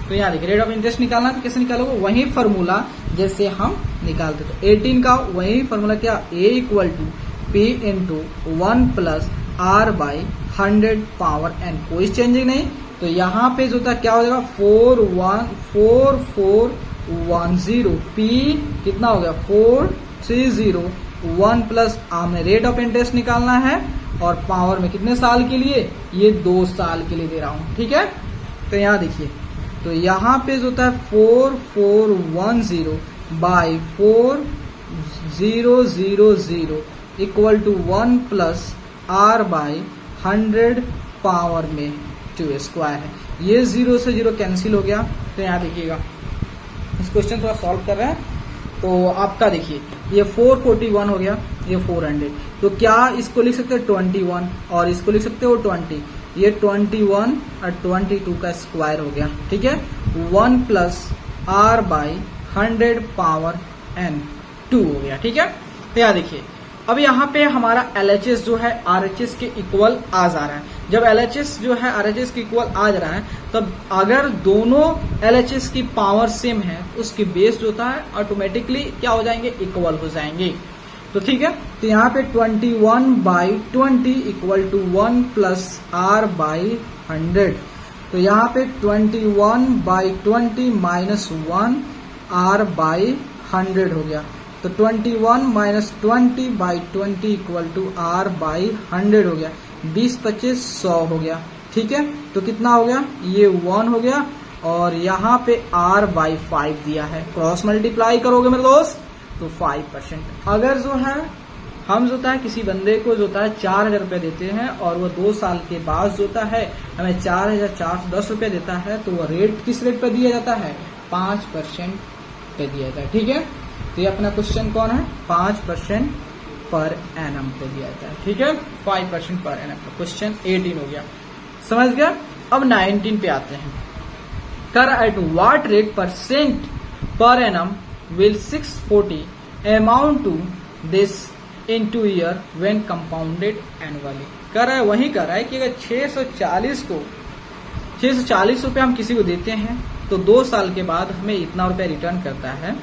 तो यहाँ देखिए रेट ऑफ इंटरेस्ट निकालना, तो कैसे निकालोगे, वही फॉर्मूला जैसे हम निकालते, तो 18 का वही फॉर्मूला क्या, a equal to p into 1 plus r by 100 power n, कोई चेंजिंग नहीं। तो यहाँ पे जो था क्या हो जाएगा 4410, p कितना हो गया 430, 1 प्लस हमने रेट ऑफ इंटरेस्ट निकालना है और पावर में कितने साल के लिए, ये 2 साल के लिए दे रहा हूं, ठीक है। तो यहाँ देखिए, तो यहाँ पे जो होता है 4410 by 4000 equal to 1 plus r by 100 power में 2 स्क्वायर है। ये 0 से 0 कैंसिल हो गया। तो यहाँ देखिएगा, इस क्वेश्चन थोड़ा सॉल्व कर रहे हैं, तो आपका देखिए ये 441 हो गया, ये 400, तो क्या इसको लिख सकते हैं 21 और इसको लिख सकते हो 20, ये 21 और 22 का स्क्वायर हो गया, ठीक है। 1 plus r by 100 power n 2 हो गया, ठीक है। तो यहाँ देखिए, अब यहाँ पे हमारा LHS जो है RHS के इक्वल आ जा रहा है। जब LHS जो है RHS के इक्वल आ जा रहा है, तब अगर दोनों LHS की पावर सेम है, उसकी बेस जो होता है ऑटोमेटिकली क्या हो जाएंगे, इक्वल हो जाएंगे। तो ठीक है, तो यहाँ पे 21/20 equal to 1 plus r by 100। तो यहाँ पे 21/20 माइनस 1 r बाई 100 हो गया। तो 21 minus 20/20 equal to r by 100 हो गया। 20-25 100 हो गया, ठीक है। तो कितना हो गया, ये 1 हो गया और यहाँ पे r बाई 5 दिया है। क्रॉस मल्टीप्लाई करोगे मेरे दोस्त तो 5%। अगर जो है हम जो होता है किसी बंदे को जो होता है 4,000 रुपये देते हैं और वो 2 साल के बाद जो होता है हमें 4,410 रुपये देता है, तो वो रेट किस रेट पे दिया जाता है, 5% पे दिया जाता है, ठीक है। तो ये अपना क्वेश्चन कौन है, 5% पर एनम पे दिया जाता है, ठीक है। 5% पर एनम का क्वेश्चन 18 हो गया, समझ गया। अब 19 पे आते हैं। कर at what rate percent per annum will 640 amount to this in 2 year when compounded annually. कर रहा है वही कर रहा है कि अगर 640 रुपये हम किसी को देते हैं तो 2 साल के बाद हमें इतना रुपया रिटर्न करता है,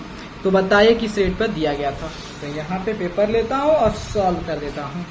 तो बताइए किस रेट पर दिया गया था। तो यहाँ पे पेपर लेता हूँ और सॉल्व कर देता हूँ।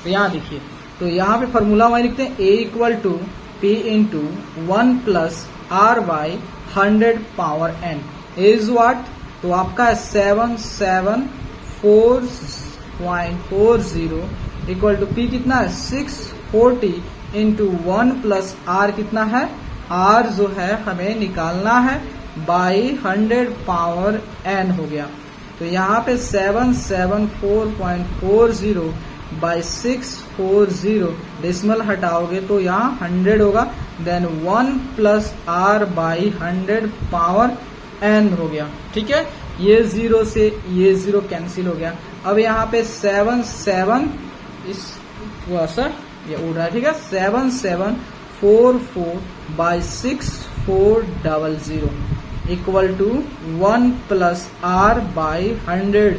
तो यहाँ देखिए, तो यहाँ पे फॉर्मूला वही लिखते हैं, a equal to p into 1 plus r by 100 power n is what. तो आपका 774.40 इक्वल टू p कितना है 640 इंटू 1 प्लस r कितना है, r जो है हमें निकालना है बाई 100 पावर n हो गया। तो यहाँ पे 774.40 बाई 640, डेसिमल हटाओगे तो यहाँ 100 होगा, then 1 plus are by 100 power n हो गया। ठीक है, ये 0 से ये 0 कैंसिल हो गया। अब यहाँ पे 7 इस थोड़ा सा ये उड़ रहा है। ठीक है, 7744 by 6400 equal to 1 plus are by 100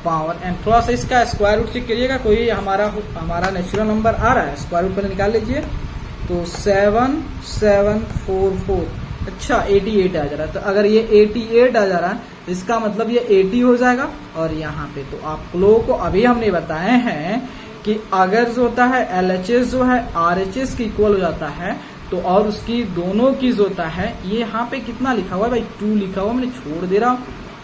power n। थोड़ा सा इसका स्क्वायर रूट चेक करिएगा, कोई हमारा नेचुरल नंबर आ रहा है, स्क्वायर रूट पहले निकाल लीजिए। तो 7744, अच्छा 88 आ जा रहा है। तो अगर ये 88 आ जा रहा है इसका मतलब ये 80 हो जाएगा। और यहाँ पे तो आप लोगों को अभी हमने बताए हैं कि अगर जो होता है LHS जो है RHS के इक्वल हो जाता है तो और उसकी दोनों की जो होता है, ये यहाँ पे कितना लिखा हुआ है भाई, 2 लिखा हुआ, मैंने छोड़ दे रहा हूँ,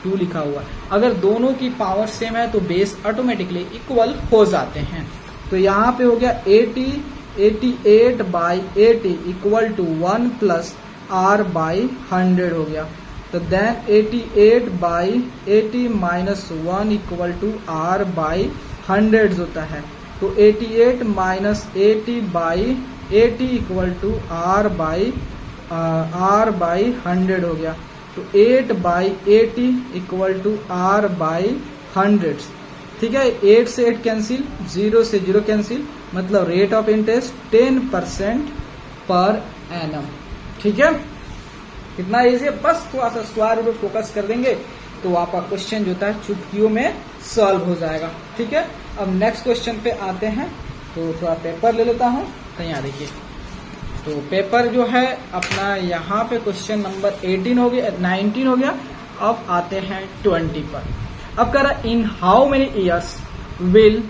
2 लिखा हुआ। अगर दोनों की पावर सेम है तो बेस ऑटोमेटिकली इक्वल हो जाते हैं। तो यहाँ पे हो गया 88 by 80 equal to 1 plus are by 100 हो गया। तो then 88 by 80 minus 1 equal to r by 100 होता है। तो 88 minus 80 by 80 equal to r by 100 हो गया। तो 8 by 80 equal to r by 100। ठीक है, 8 से 8 कैंसिल, 0 से 0 कैंसिल, मतलब rate of interest 10% per annum. ठीक है, कितना इजी है, बस थोड़ा सा स्क्वायर रूट फोकस कर देंगे तो आपका क्वेश्चन जो होता है चुटकियों में सॉल्व हो जाएगा। ठीक है, अब नेक्स्ट क्वेश्चन पे आते हैं। तो थोड़ा पेपर ले लेता हूँ, तो यहाँ देखिए, तो पेपर जो है अपना यहाँ पे क्वेश्चन नंबर 18 हो गया, 19 हो गया। अब आते हैं 20 पर। अब कह रहा in how many years will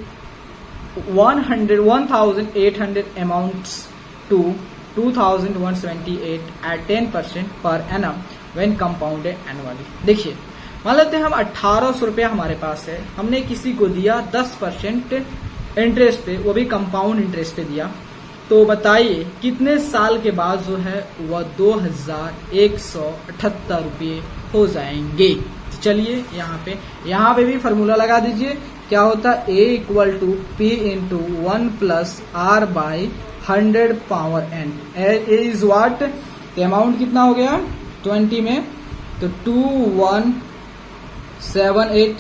1800 amounts to 2178 at 10% per annum when compounded annually. देखिए, मान लेते हैं हम 1800 रुपया हमारे पास है, हमने किसी को दिया 10% इंटरेस्ट पे, वो भी कंपाउंड इंटरेस्ट पे दिया। तो बताइए कितने साल के बाद जो है वह 2178 रुपये हो जाएंगे। तो चलिए यहाँ पे भी फॉर्मूला लगा दीजिए। क्या होता है, A equal to P into 1 plus are by 100 power n। A is what, तो अमाउंट कितना हो गया 20 में, तो 2178,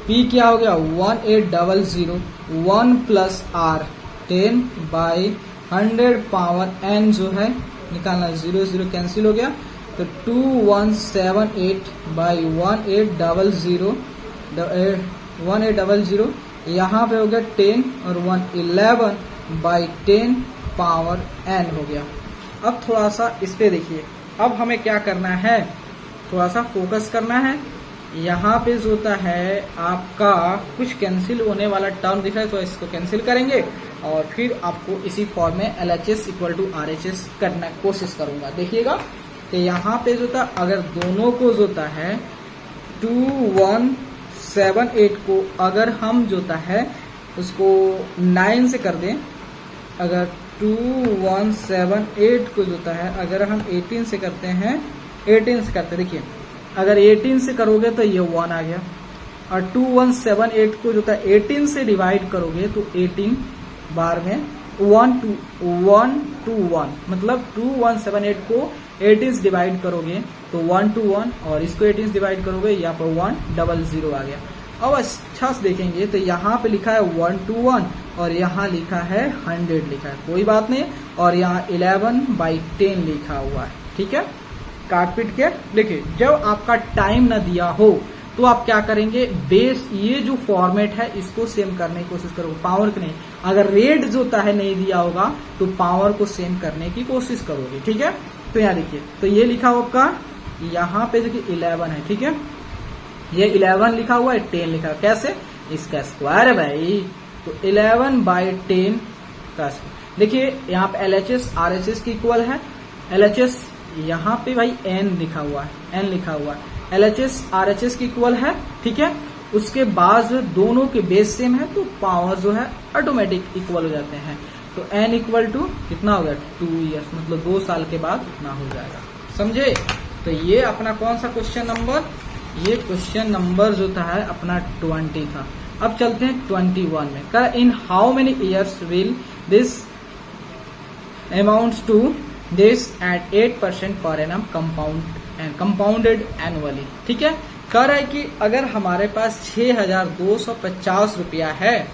P क्या हो गया 1800, 1 plus R 10 by 100 power n जो है निकालना, 0 0 कैंसिल हो गया। तो 2178 बाई 1800, यहाँ पे हो गया 10 और 1 11 बाई 10 पावर n हो गया। अब थोड़ा सा इस पे देखिए, अब हमें क्या करना है, थोड़ा सा फोकस करना है। यहाँ पे जो होता है आपका कुछ कैंसिल होने वाला टर्म दिख रहा है, तो इसको कैंसिल करेंगे और फिर आपको इसी फॉर्म में LHS इक्वल टू RHS करना कोशिश करूंगा। देखिएगा, तो यहाँ पे जो होता अगर दोनों को जो होता है 2178 को अगर हम जो होता है उसको 9 से कर दें, अगर 2178 को जो होता है अगर हम 18 से करते हैं, 18 से करते, देखिए अगर 18 से करोगे तो ये 1 आ गया, और 2178 को जो होता है 18 से डिवाइड करोगे तो 18 बार में 1 to 1, मतलब 2178 को 18 से डिवाइड करोगे तो 1 to 1, और इसको 18 से डिवाइड करोगे यहाँ पर 100 आ गया। अब अच्छा से देखेंगे तो यहाँ पे लिखा है 1 to 1 और यहाँ लिखा है 100 लिखा है, कोई बात नहीं, और यहाँ 11/10 लिखा हुआ है। ठीक है, काट पीट के देखिए, जब आपका टाइम ना दिया हो तो आप क्या करेंगे, बेस ये जो फॉर्मेट है इसको सेम करने की कोशिश करोगे, पावर की नहीं। अगर रेट जो होता है नहीं दिया होगा तो पावर को सेम करने की कोशिश करोगे। ठीक है, तो यहाँ देखिए, तो ये लिखा हुआ आपका यहाँ पे देखिए 11 है। ठीक है, ये 11 लिखा हुआ है, 10 लिखा है, कैसे, इसका स्क्वायर है भाई, तो 11/10 का स्क्वायर। देखिए यहाँ पे LHS RHS की इक्वल है, LHS यहाँ पे भाई n लिखा हुआ है, n लिखा हुआ है, LHS RHS की इक्वल है। ठीक है, उसके बाद जो दोनों के बेस सेम है तो पावर जो है ऑटोमेटिक इक्वल हो जाते हैं। तो n इक्वल टू कितना हो गया 2 ईयर्स, मतलब 2 साल के बाद इतना हो जाएगा, समझे। तो ये अपना कौन सा क्वेश्चन नंबर, ये क्वेश्चन नंबर जो था है अपना 20 था। अब चलते हैं 21 में। कह in how many years will this amounts to this at 8% per annum compounded annually. ठीक है, कह रहा है कि अगर हमारे पास 6,250 रुपया है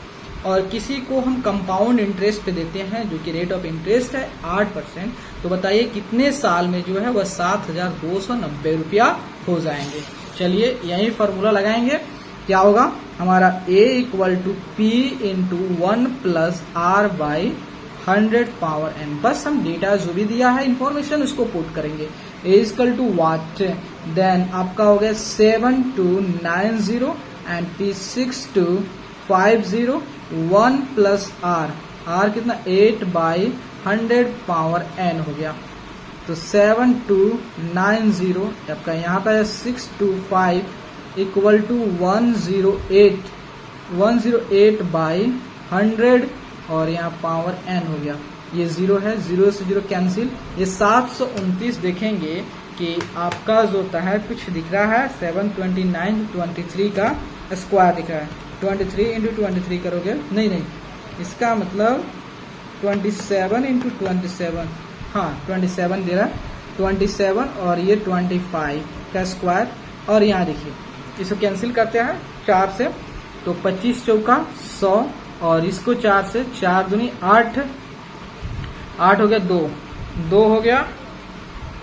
और किसी को हम कंपाउंड इंटरेस्ट पे देते हैं जो कि रेट ऑफ इंटरेस्ट है 8%, तो बताइए कितने साल में जो है वह 7,290 रुपया हो जाएंगे। चलिए यही फॉर्मूला लगाएंगे। क्या होगा हमारा A equal to P into 1 plus R by 100 power n। बस हम डेटा जो भी दिया है इंफॉर्मेशन उसको पुट करेंगे। A equal to what, then आपका हो गया 7290 एंड P 6250 1 प्लस R कितना 8 बाई 100 पावर n हो गया। तो 7290 आपका यहाँ पे 625 इक्वल टू 108 बाई 100 और यहाँ पावर n हो गया। ये 0 है, 0 से 0 कैंसिल। ये 729 देखेंगे कि आपका जो होता है कुछ दिख रहा है 729 23 का स्क्वायर दिख रहा है। 23 इंटू 23 करोगे, नहीं इसका मतलब 27 इंटू 27, हाँ 27 दे रहा है, 27 और ये 25 का स्क्वायर। और यहाँ देखिए इसको कैंसिल करते हैं 4 से, तो 25 चौका 100 और इसको 4 से, 4 दूनी 8 हो गया, 2 हो गया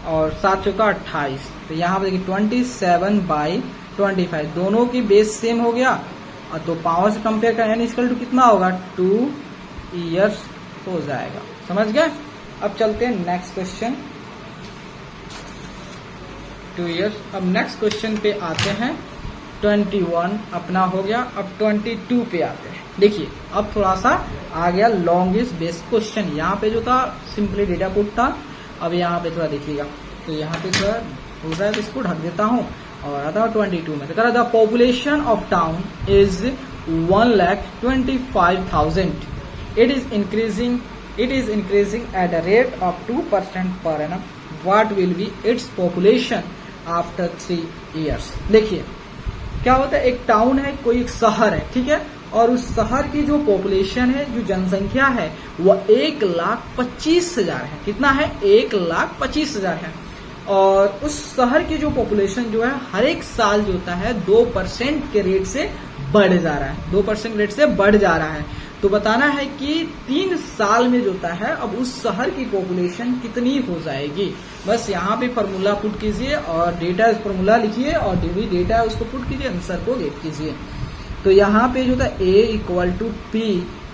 और 7 चौका 28। तो यहाँ पे देखिए 27 बाई 25 दोनों की बेस सेम हो गया और तो पावर से कंपेयर करें यानी इक्वल टू कितना होगा 2 इयर्स हो जाएगा। समझ गए। अब चलते हैं नेक्स्ट क्वेश्चन 2 इयर्स। अब नेक्स्ट क्वेश्चन पे आते हैं 21 अपना हो गया। अब 22 पे आते हैं। देखिए अब थोड़ा सा आ गया लॉन्गेस्ट बेस क्वेश्चन। यहाँ पे जो था सिंपली डेटा पुट था, अब यहाँ पे थोड़ा देखिएगा। तो यहाँ पे थोड़ा हो रहा है तो इसको ढक देता हूँ और आता हूँ 22 में। तो कह रहा था population of town is 1,25,000। It is increasing at a rate of 2% पर annum. What will be its population after 3 years. देखिए क्या होता है, एक टाउन है, कोई एक शहर है, ठीक है, और उस शहर की जो पॉपुलेशन है, जो जनसंख्या है वह 1,25,000 है। कितना है 1,25,000 है। और उस शहर की जो पॉपुलेशन जो है हर एक साल जो होता है 2% के रेट से बढ़ जा रहा है, 2% रेट से बढ़ जा रहा है। तो बताना है कि 3 साल में जो होता है अब उस शहर की पॉपुलेशन कितनी हो जाएगी। बस यहाँ पे फॉर्मूला पुट कीजिए और डेटा फॉर्मूला लिखिए और जो भी डेटा है उसको पुट कीजिए, आंसर को गेट कीजिए। तो यहाँ पे जो था A equal to P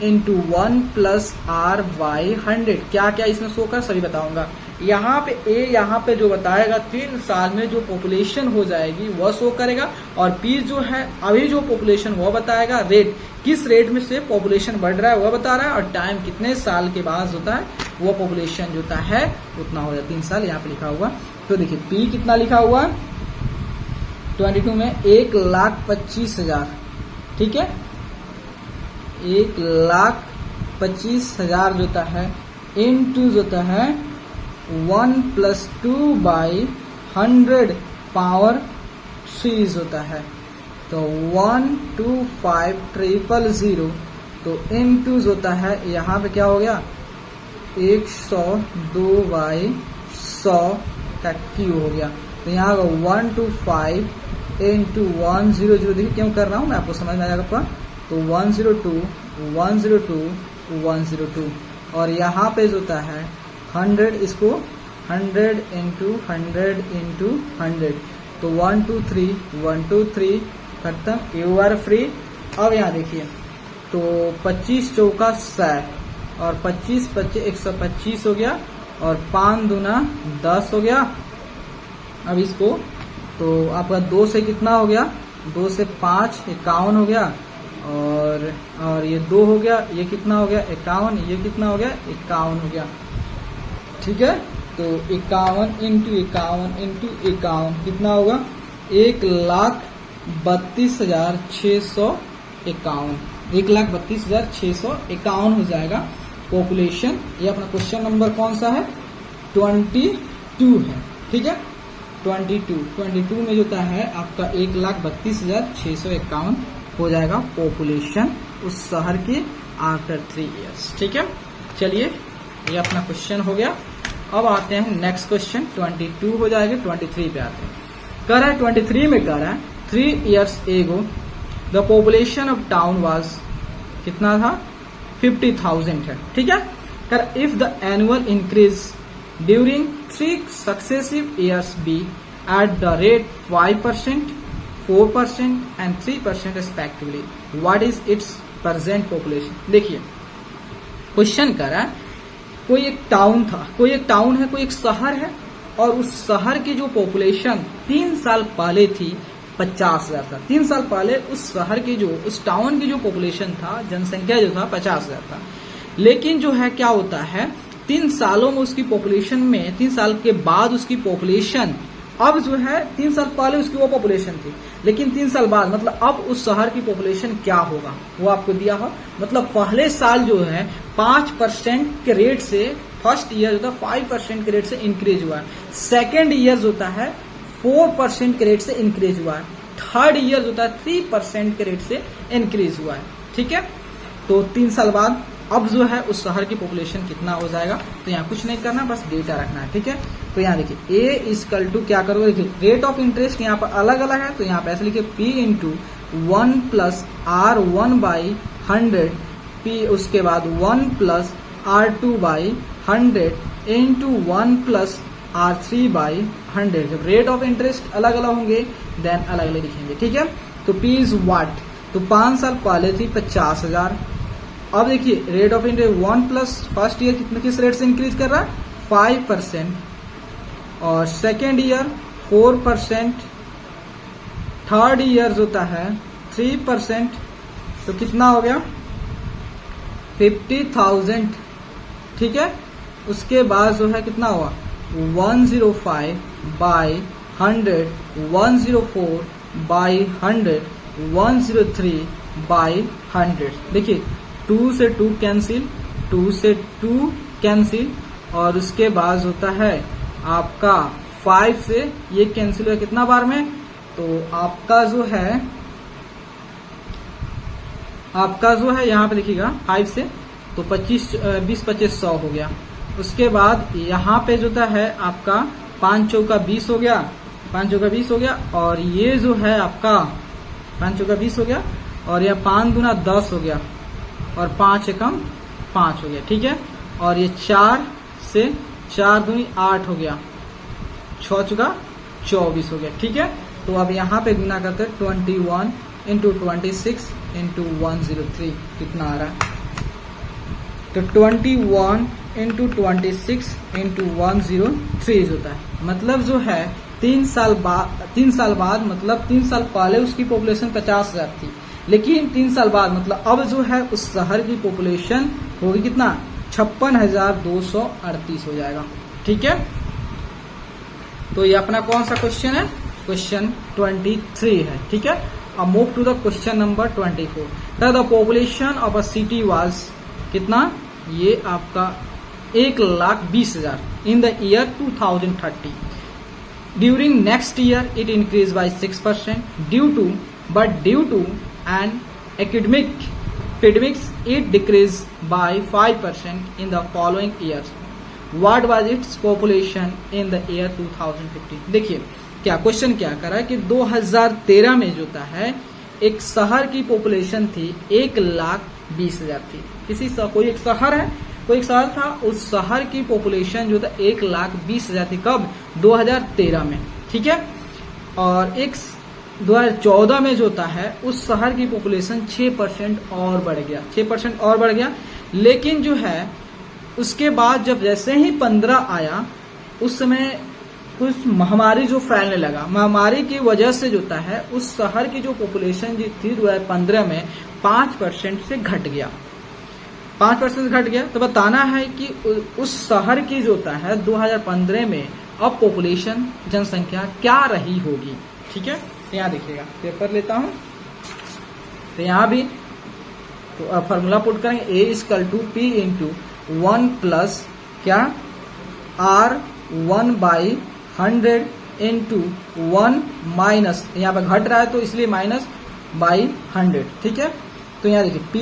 into 1 plus R by 100 क्या क्या इसमें शो कर सभी बताऊंगा। यहाँ पे A यहाँ पे जो बताएगा 3 साल में जो पॉपुलेशन हो जाएगी वह शो करेगा, और P जो है अभी जो पॉपुलेशन वह बताएगा, रेट किस रेट में से पॉपुलेशन बढ़ रहा है वह बता रहा है, और टाइम कितने साल के बाद होता है वह पॉपुलेशन जो होता है उतना हो जाता है 3 साल यहाँ पे लिखा हुआ। तो देखिए P कितना लिखा हुआ 22 में 1,25,000, ठीक है, 1,25,000 जो होता है इनटू जो होता है 1 प्लस 2 बाई 100 पावर 3 होता है। तो 125,000 तो इनटू जो होता है यहाँ पे क्या हो गया 102 बाई 100 का क्यू हो गया। तो यहाँ 125 इंटू 100, देखिए क्यों कर रहा हूँ मैं आपको समझ में आ जाएगा आपका। तो 102 और यहाँ पे जो होता है 100, इसको 100 इंटू 100 तो 123 खत्म, यू आर फ्री। अब यहाँ देखिए तो 25 चौका 100 और 25 125 हो गया और 5 दूना 10 हो गया। अब इसको तो आपका 2 से कितना हो गया, 2 से 5 51 हो गया, और ये 2 हो गया, ये कितना हो गया 51, ये कितना हो गया 51 हो गया, ठीक है। तो 51 इंटू 51 कितना होगा 1,32,651, 1,32,651 हो जाएगा पॉपुलेशन। ये अपना क्वेश्चन नंबर कौन सा है 22 है, ठीक है। 22 में जो होता है आपका 1,32,651 हो जाएगा पॉपुलेशन उस शहर की आफ्टर 3 ईयर्स। ठीक है, चलिए ये अपना क्वेश्चन हो गया। अब आते हैं नेक्स्ट क्वेश्चन, 22 हो जाएगा, 23 पे आते हैं। कह रहा है 23 में कह रहा है 3 years ago the population of town was कितना था 50,000 है। ठीक है, कर if the annual increase during 3 successive years be at the rate 5%, 4% and 3% respectively, what is its present population. देखिए क्वेश्चन कर रहा है कोई एक टाउन था, कोई एक टाउन है, कोई एक शहर है, और उस शहर की जो पॉपुलेशन 3 साल पहले थी 50,000 था। 3 साल पहले उस शहर की जो, उस टाउन की जो पॉपुलेशन था, जनसंख्या जो था 50,000 था। लेकिन जो है क्या होता है 3 सालों में उसकी पॉपुलेशन में, 3 साल के बाद उसकी पॉपुलेशन अब जो है 3 साल पहले उसकी वो पॉपुलेशन थी, लेकिन 3 साल बाद मतलब अब उस शहर की पॉपुलेशन क्या होगा वो आपको दिया हो। मतलब पहले साल जो है 5% के रेट से, फर्स्ट ईयर जो था 5% के रेट से इंक्रीज हुआ है, सेकेंड ईयर होता है 4% के रेट से इंक्रीज हुआ है, थर्ड ईयर होता है 3% के रेट से इंक्रीज हुआ है। ठीक है, तो 3 साल बाद अब जो है उस शहर की पॉपुलेशन कितना हो जाएगा। तो यहाँ कुछ नहीं करना, बस डेटा रखना है। ठीक है, तो यहाँ देखिए ए इक्वल टू क्या करोगे, देखिए रेट ऑफ इंटरेस्ट यहाँ पर अलग अलग है, तो यहाँ पे ऐसे लिखिए P into 1 plus R1/100 P, उसके बाद 1 plus R2/100 into 1 plus R3/100। जब रेट ऑफ इंटरेस्ट अलग अलग होंगे देन अलग अलग लिखेंगे। ठीक है, तो P इज व्हाट, तो 5 साल पहले थी 50,000। अब देखिए rate of interest 1 plus first year कितने किस रेट से इंक्रीज कर रहा है 5%, और सेकेंड ईयर 4%, थर्ड ईयर होता है 3%, तो कितना हो गया 50,000। ठीक है, उसके बाद जो है कितना हुआ 105/100, 104/100, 103/100। देखिए 2 से 2 कैंसिल, 2 से 2 कैंसिल, और उसके बाद होता है आपका 5 से ये कैंसिल हुआ कितना बार में, तो आपका जो है यहाँ पे देखिएगा 5 से, तो 20-25 100 हो गया। उसके बाद यहाँ पे जो होता है आपका 5 चौका 20 हो गया, 5 चौका 20 हो गया, और ये जो है आपका 5 चौका 20 हो गया, और यह 5 दूना 10 हो गया, और 5 एकम 5 हो गया। ठीक है, और ये 4 से 4 दूनी 8 हो गया, 6 चौका 24 हो गया। ठीक है, तो अब यहाँ पे गुना करते हैं 21 इंटू 26 इंटू 103 कितना आ रहा है, तो 21 इंटू 26 इंटू 103 होता है। मतलब जो है 3 साल बाद मतलब 3 साल पहले उसकी पॉपुलेशन 50,000 थी, लेकिन 3 साल बाद मतलब अब जो है उस शहर की पॉपुलेशन होगी कितना 56,238 हो जाएगा। ठीक है, तो ये अपना कौन सा क्वेश्चन है, क्वेश्चन 23 है। ठीक है, अब move to the question number 24। The population of a city was कितना, ये आपका 1,20,000 in the year 2030। During next year it increase by 6% due to an epidemics it decreased by 5% in the following years. What was its population in the year 2015? देखिए क्या question क्या कर रहा है कि 2013 में जो होता है एक शहर की पॉपुलेशन थी 1,20,000 थी। कोई एक शहर है, कोई एक शहर था, उस शहर की पॉपुलेशन जो था 1,20,000 थी। कब 2013 में। ठीक है, और एक 2014 में जो होता है उस शहर की पॉपुलेशन 6% और बढ़ गया, 6% और बढ़ गया। लेकिन जो है उसके बाद जब जैसे ही 15 आया उस समय कुछ महामारी जो फैलने लगा, महामारी की वजह से जो होता है उस शहर की जो पॉपुलेशन जो थी 2015 में 5% से घट गया, 5% से घट गया। तो बताना है कि उस शहर की जो होता है 2015 में अब पॉपुलेशन जनसंख्या क्या रही होगी। ठीक है, यहाँ देखिएगा पेपर लेता हूं, तो यहाँ भी तो फॉर्मूला पुट करेंगे A equal to P into 1 plus क्या R1/100 इंटू 1 माइनस, यहाँ पे घट रहा है तो इसलिए माइनस बाई 100, ठीक है। तो यहाँ देखिए P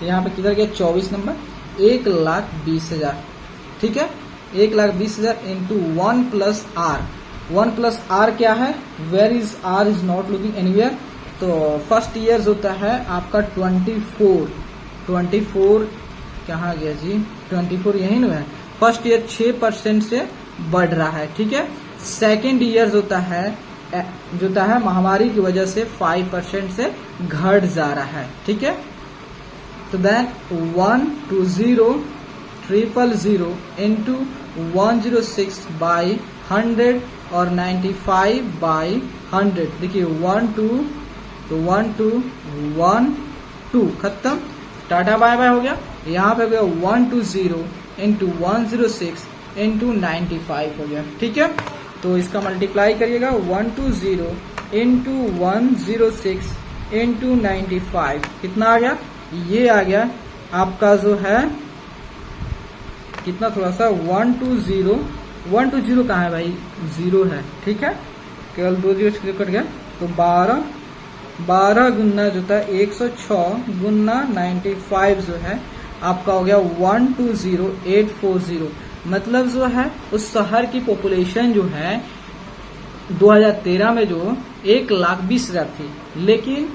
यहाँ पे किधर गया 24 नंबर, 1,20,000, ठीक है। 1,20,000 into 1 plus R, 1 plus R क्या है, where is R is not looking anywhere. तो फर्स्ट ईयर होता है आपका 24 कहाँ गया जी, 24 यही ना है। फर्स्ट ईयर 6% से बढ़ रहा है, ठीक है। सेकेंड ईयर होता है महामारी की वजह से 5% से घट जा रहा है, ठीक है। तो देन 120,000 इंटू 106 बाई 100 और 95 बाई 100, देखिए 1,2 खत्म, टाटा बाय बाय हो गया। यहाँ पे गया 120 इंटू 106 इंटू 95 हो गया, ठीक है। तो इसका मल्टीप्लाई करिएगा 120 इंटू 106 इंटू 95 कितना आ गया, ये आ गया आपका जो है कितना, थोड़ा सा 120 कहाँ है भाई, 0 है, ठीक है। केवल 2 0 कट गया। तो 12 गुना जो था 106 गुना 95 जो है आपका हो गया 120,840। मतलब जो है उस शहर की पॉपुलेशन जो है 2013 में जो 1,20,000 थी, लेकिन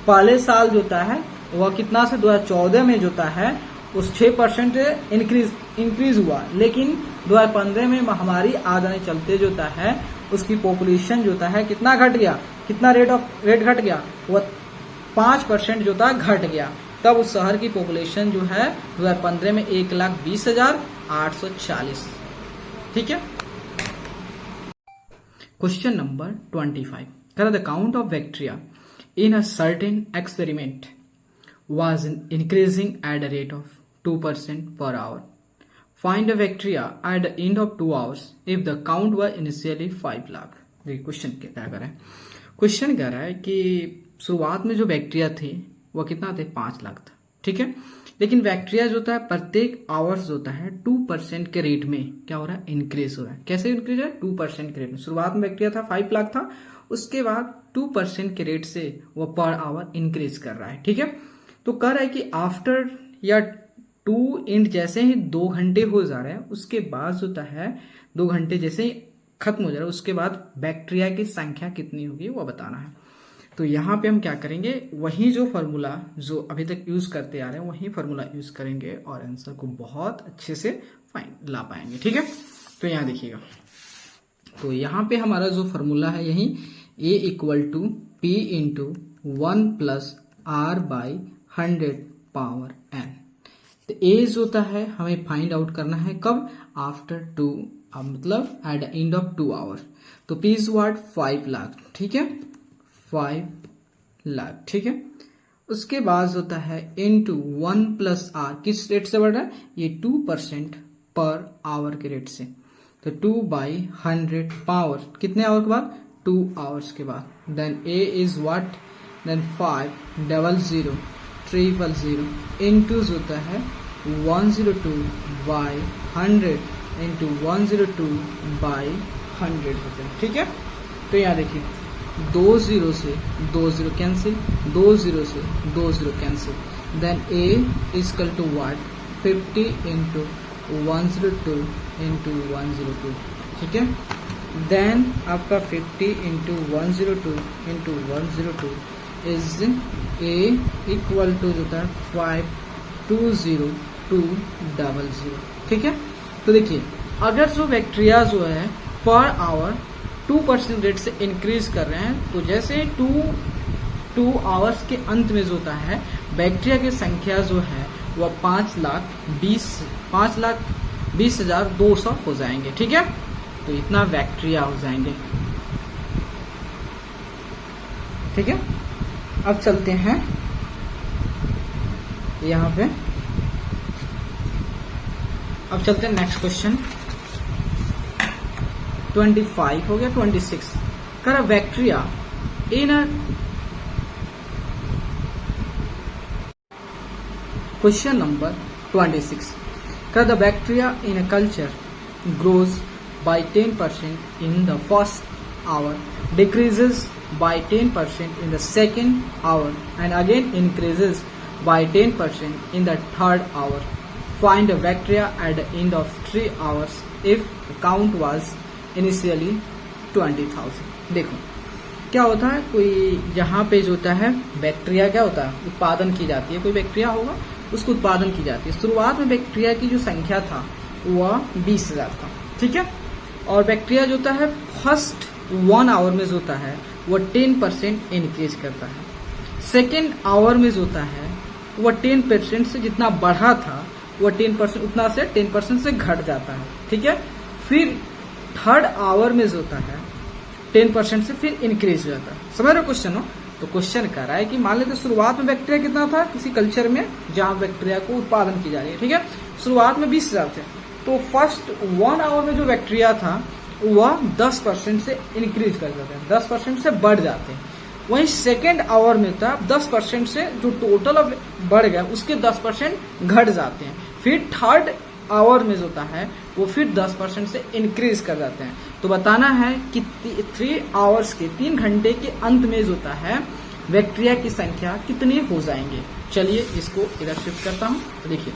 पहले साल जो होता है वह कितना से 2014 में जो होता है उस 6% इंक्रीज हुआ, लेकिन 2015 में महामारी आ जाने चलते जो होता है उसकी पॉपुलेशन जो होता है कितना घट गया, कितना रेट घट गया, वह 5% जो था घट गया। तब उस शहर की पॉपुलेशन जो है 2015 में 1,20,840, ठीक है। Question number 25, the count of bacteria in a certain experiment was increasing at a rate of 2% per hour. Find the bacteria at the end of 2 hours if the count was initially 5 lakh. देखिए question क्या कर रहा है, question कह रहा है कि शुरुआत में जो बैक्टीरिया थे वह कितना थे, 5 लाख था, ठीक है। लेकिन बैक्टीरिया जो होता है प्रत्येक आवर्स जो होता है 2% के रेट में क्या हो रहा है, इंक्रीज हो रहा है। कैसे इंक्रीज हो रहा है, 2% के रेट में। शुरुआत में बैक्टीरिया था 5 लाख था, उसके बाद 2% के रेट से वो पर आवर इंक्रीज कर रहा है, ठीक है। तो कह रहा है कि आफ्टर या 2 इंट जैसे ही 2 घंटे हो जा रहे हैं, उसके बाद होता है 2 घंटे जैसे ही खत्म हो जा रहा है, उसके बाद बैक्टीरिया की संख्या कितनी होगी वो बताना है। तो यहाँ पे हम क्या करेंगे, वही जो फॉर्मूला जो अभी तक यूज करते आ रहे हैं वही फॉर्मूला यूज करेंगे और आंसर को बहुत अच्छे से फाइंड ला पाएंगे, ठीक है। तो यहाँ देखिएगा, तो यहाँ पे हमारा जो फॉर्मूला है यही A equal to P into 1 plus R by 100 power n। तो A जो होता है हमें फाइंड आउट करना है कब, आफ्टर 2, मतलब at the end of 2 hours. तो P इज व्हाट, 5 लाख, ठीक है, 5 लाख, ठीक है। उसके बाद होता है इंटू 1 प्लस R, किस रेट से बढ़ रहा है, ये 2% पर आवर के रेट से। तो 2 बाई 100 पावर, कितने आवर के बाद, 2 आवर्स के बाद। Then A is what, then 500,000,000 into होता है 102 बाई 100 इंटू 102 बाई 100 होता है, ठीक है। तो यहाँ देखिए 2 0 से 2 0 कैंसिल, 2 0 से 2 0 cancel. Then A equal to what, 50 into 102 into 102, ठीक है। देन आपका 50 into 102 into 102 is A equal to जो था 5,202,000, ठीक है। तो देखिए अगर जो बैक्टीरिया जो है पर आवर 2% रेट से इंक्रीज कर रहे हैं, तो जैसे 2 आवर्स के अंत में जो होता है बैक्टीरिया की संख्या जो है वह 5,20,200 हो जाएंगे, ठीक है। तो इतना बैक्टीरिया हो जाएंगे, ठीक है। अब चलते हैं यहाँ पे, अब चलते हैं नेक्स्ट क्वेश्चन 25 हो गया। 26 कर बैक्टीरिया इन अ, क्वेश्चन नंबर 26 कर the bacteria in a culture grows by 10% in the first hour, decreases by 10% in the second hour and again increases by 10% in the third hour. Find the bacteria at the end of 3 hours if the count was initially 20,000. देखो क्या होता है, कोई जहाँ पे जो होता है बैक्टीरिया क्या होता है उत्पादन की जाती है, कोई बैक्टीरिया होगा उसको उत्पादन की जाती है। शुरुआत में बैक्टीरिया की जो संख्या था वह 20,000 था, ठीक है। और बैक्टीरिया जो होता है फर्स्ट 1 आवर में जो होता है वह 10% इंक्रीज करता है। सेकेंड आवर में जो होता है वह 10% से जितना बढ़ा था वह 10% उतना से 10% से घट जाता है, ठीक है। फिर थर्ड आवर में जो होता है 10% से फिर इंक्रीज हो जाता है। समझ रहे हो क्वेश्चन हो? तो क्वेश्चन कर रहा है कि मान लेते शुरुआत में बैक्टीरिया कितना था किसी कल्चर में जहां बैक्टीरिया को उत्पादन की जा रही है, ठीक है। शुरुआत में 20,000 थे, तो फर्स्ट 1 आवर में जो बैक्टीरिया था वह 10% से इंक्रीज कर जाते हैं, 10% से बढ़ जाते हैं। वहीं सेकेंड आवर में था 10% से जो टोटल बढ़ गया उसके 10% घट जाते हैं। फिर थर्ड आवर में जो होता है वो फिर 10% से इंक्रीज कर जाते हैं। तो बताना है कि 3 आवर्स के 3 घंटे के अंत में जो होता है बैक्टीरिया की संख्या कितनी हो जाएंगे। चलिए इसको इधर शिफ्ट करता हूं। तो देखिए,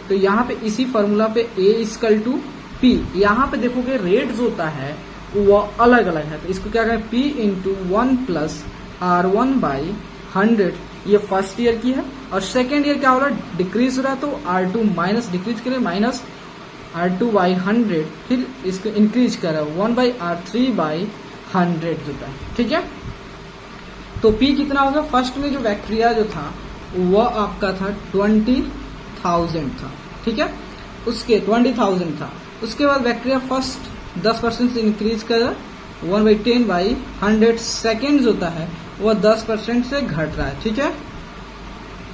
तो यहाँ पे इसी फॉर्मूला पे A=P, यहाँ पे देखोगे रेट जो होता है वो अलग अलग है। तो इसको क्या करें, P × 1 + R1/100, ये फर्स्ट ईयर की है। और सेकेंड ईयर क्या हो रहा है, डिक्रीज हो रहा है, तो R2 माइनस डिक्रीज करें माइनस R2/100, फिर इसको इंक्रीज करा 1/R3/100 होता है, ठीक है। तो P कितना होगा, फर्स्ट में जो बैक्टीरिया जो था वह आपका था 20,000 था, ठीक है। उसके 20,000 था, उसके बाद बैक्टीरिया फर्स्ट 10% से इंक्रीज करा 1/10/100, सेकेंड जो होता है वह 10% से घट रहा है, ठीक है।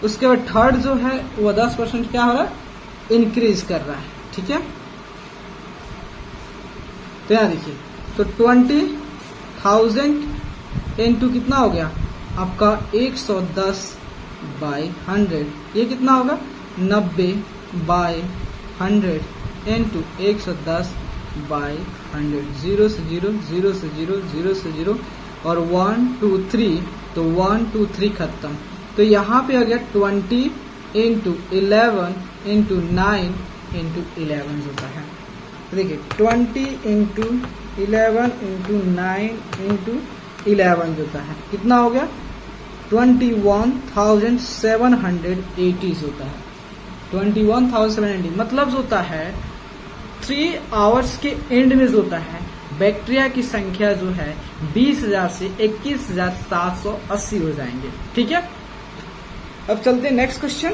उसके बाद थर्ड जो है वह 10% क्या हो रहा है, इंक्रीज कर रहा है, ठीक है। तो यहां देखिए, तो 20,000 इंटू कितना हो गया आपका 110/100, ये कितना होगा 90/100 इंटू 110/100, 0 से 0, 0 से 0, 0 से 0 और 1 2 3, तो 1 2 3 खत्म। तो यहाँ पे आ गया 20 × 11 × 9 × 11 होता है। तो देखिए 20 × 11 × 9 × 11 होता है, कितना हो गया 21,780 होता है। 21,780 मतलब जो होता है 3 आवर्स के एंड में जो होता है बैक्टीरिया की संख्या जो है 20,000 से 21,780 हो जाएंगे, ठीक है। अब चलते हैं नेक्स्ट क्वेश्चन।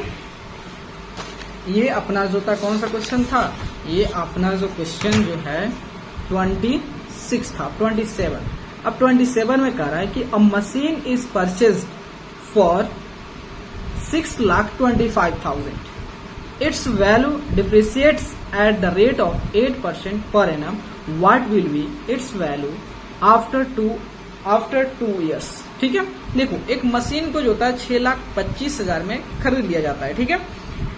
ये अपना जो था कौन सा क्वेश्चन था, ये अपना जो क्वेश्चन जो है 26 था, 27। अब 27 में कह रहा है कि a machine is purchased for 6,25,000, its value depreciates at the rate of 8% per annum. What will be its value after 2 years? ठीक है। देखो एक मशीन को जो होता है 6,25,000 में खरीद लिया जाता है, ठीक है।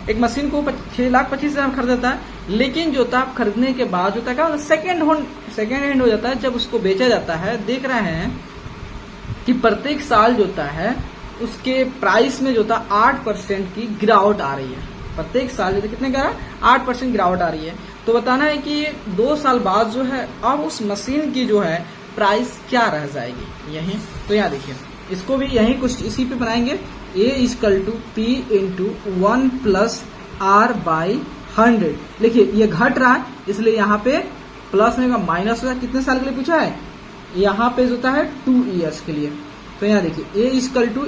एक मशीन को 6,25,000 में खरीदा जाता है, लेकिन जो होता है खरीदने के बाद जो होता है क्या सेकेंड हैंड हो जाता है। जब उसको बेचा जाता है देख रहे हैं कि प्रत्येक साल जो होता है उसके प्राइस में जो होता है 8% की गिरावट आ रही है। प्रत्येक साल कितने का 8% गिरावट आ रही है। तो बताना है कि 2 साल बाद जो है अब उस मशीन की जो है प्राइस क्या रह जाएगी यही। तो यहाँ देखिए इसको भी यही कुछ इसी पे बनाएंगे। A=P × 1 + R/100। देखिए ये घट रहा है इसलिए यहाँ पे प्लस में माइनस होगा। कितने साल के लिए पूछा है, यहाँ पे जो होता है 2 ईयर्स के लिए। तो यहाँ देखिए A=,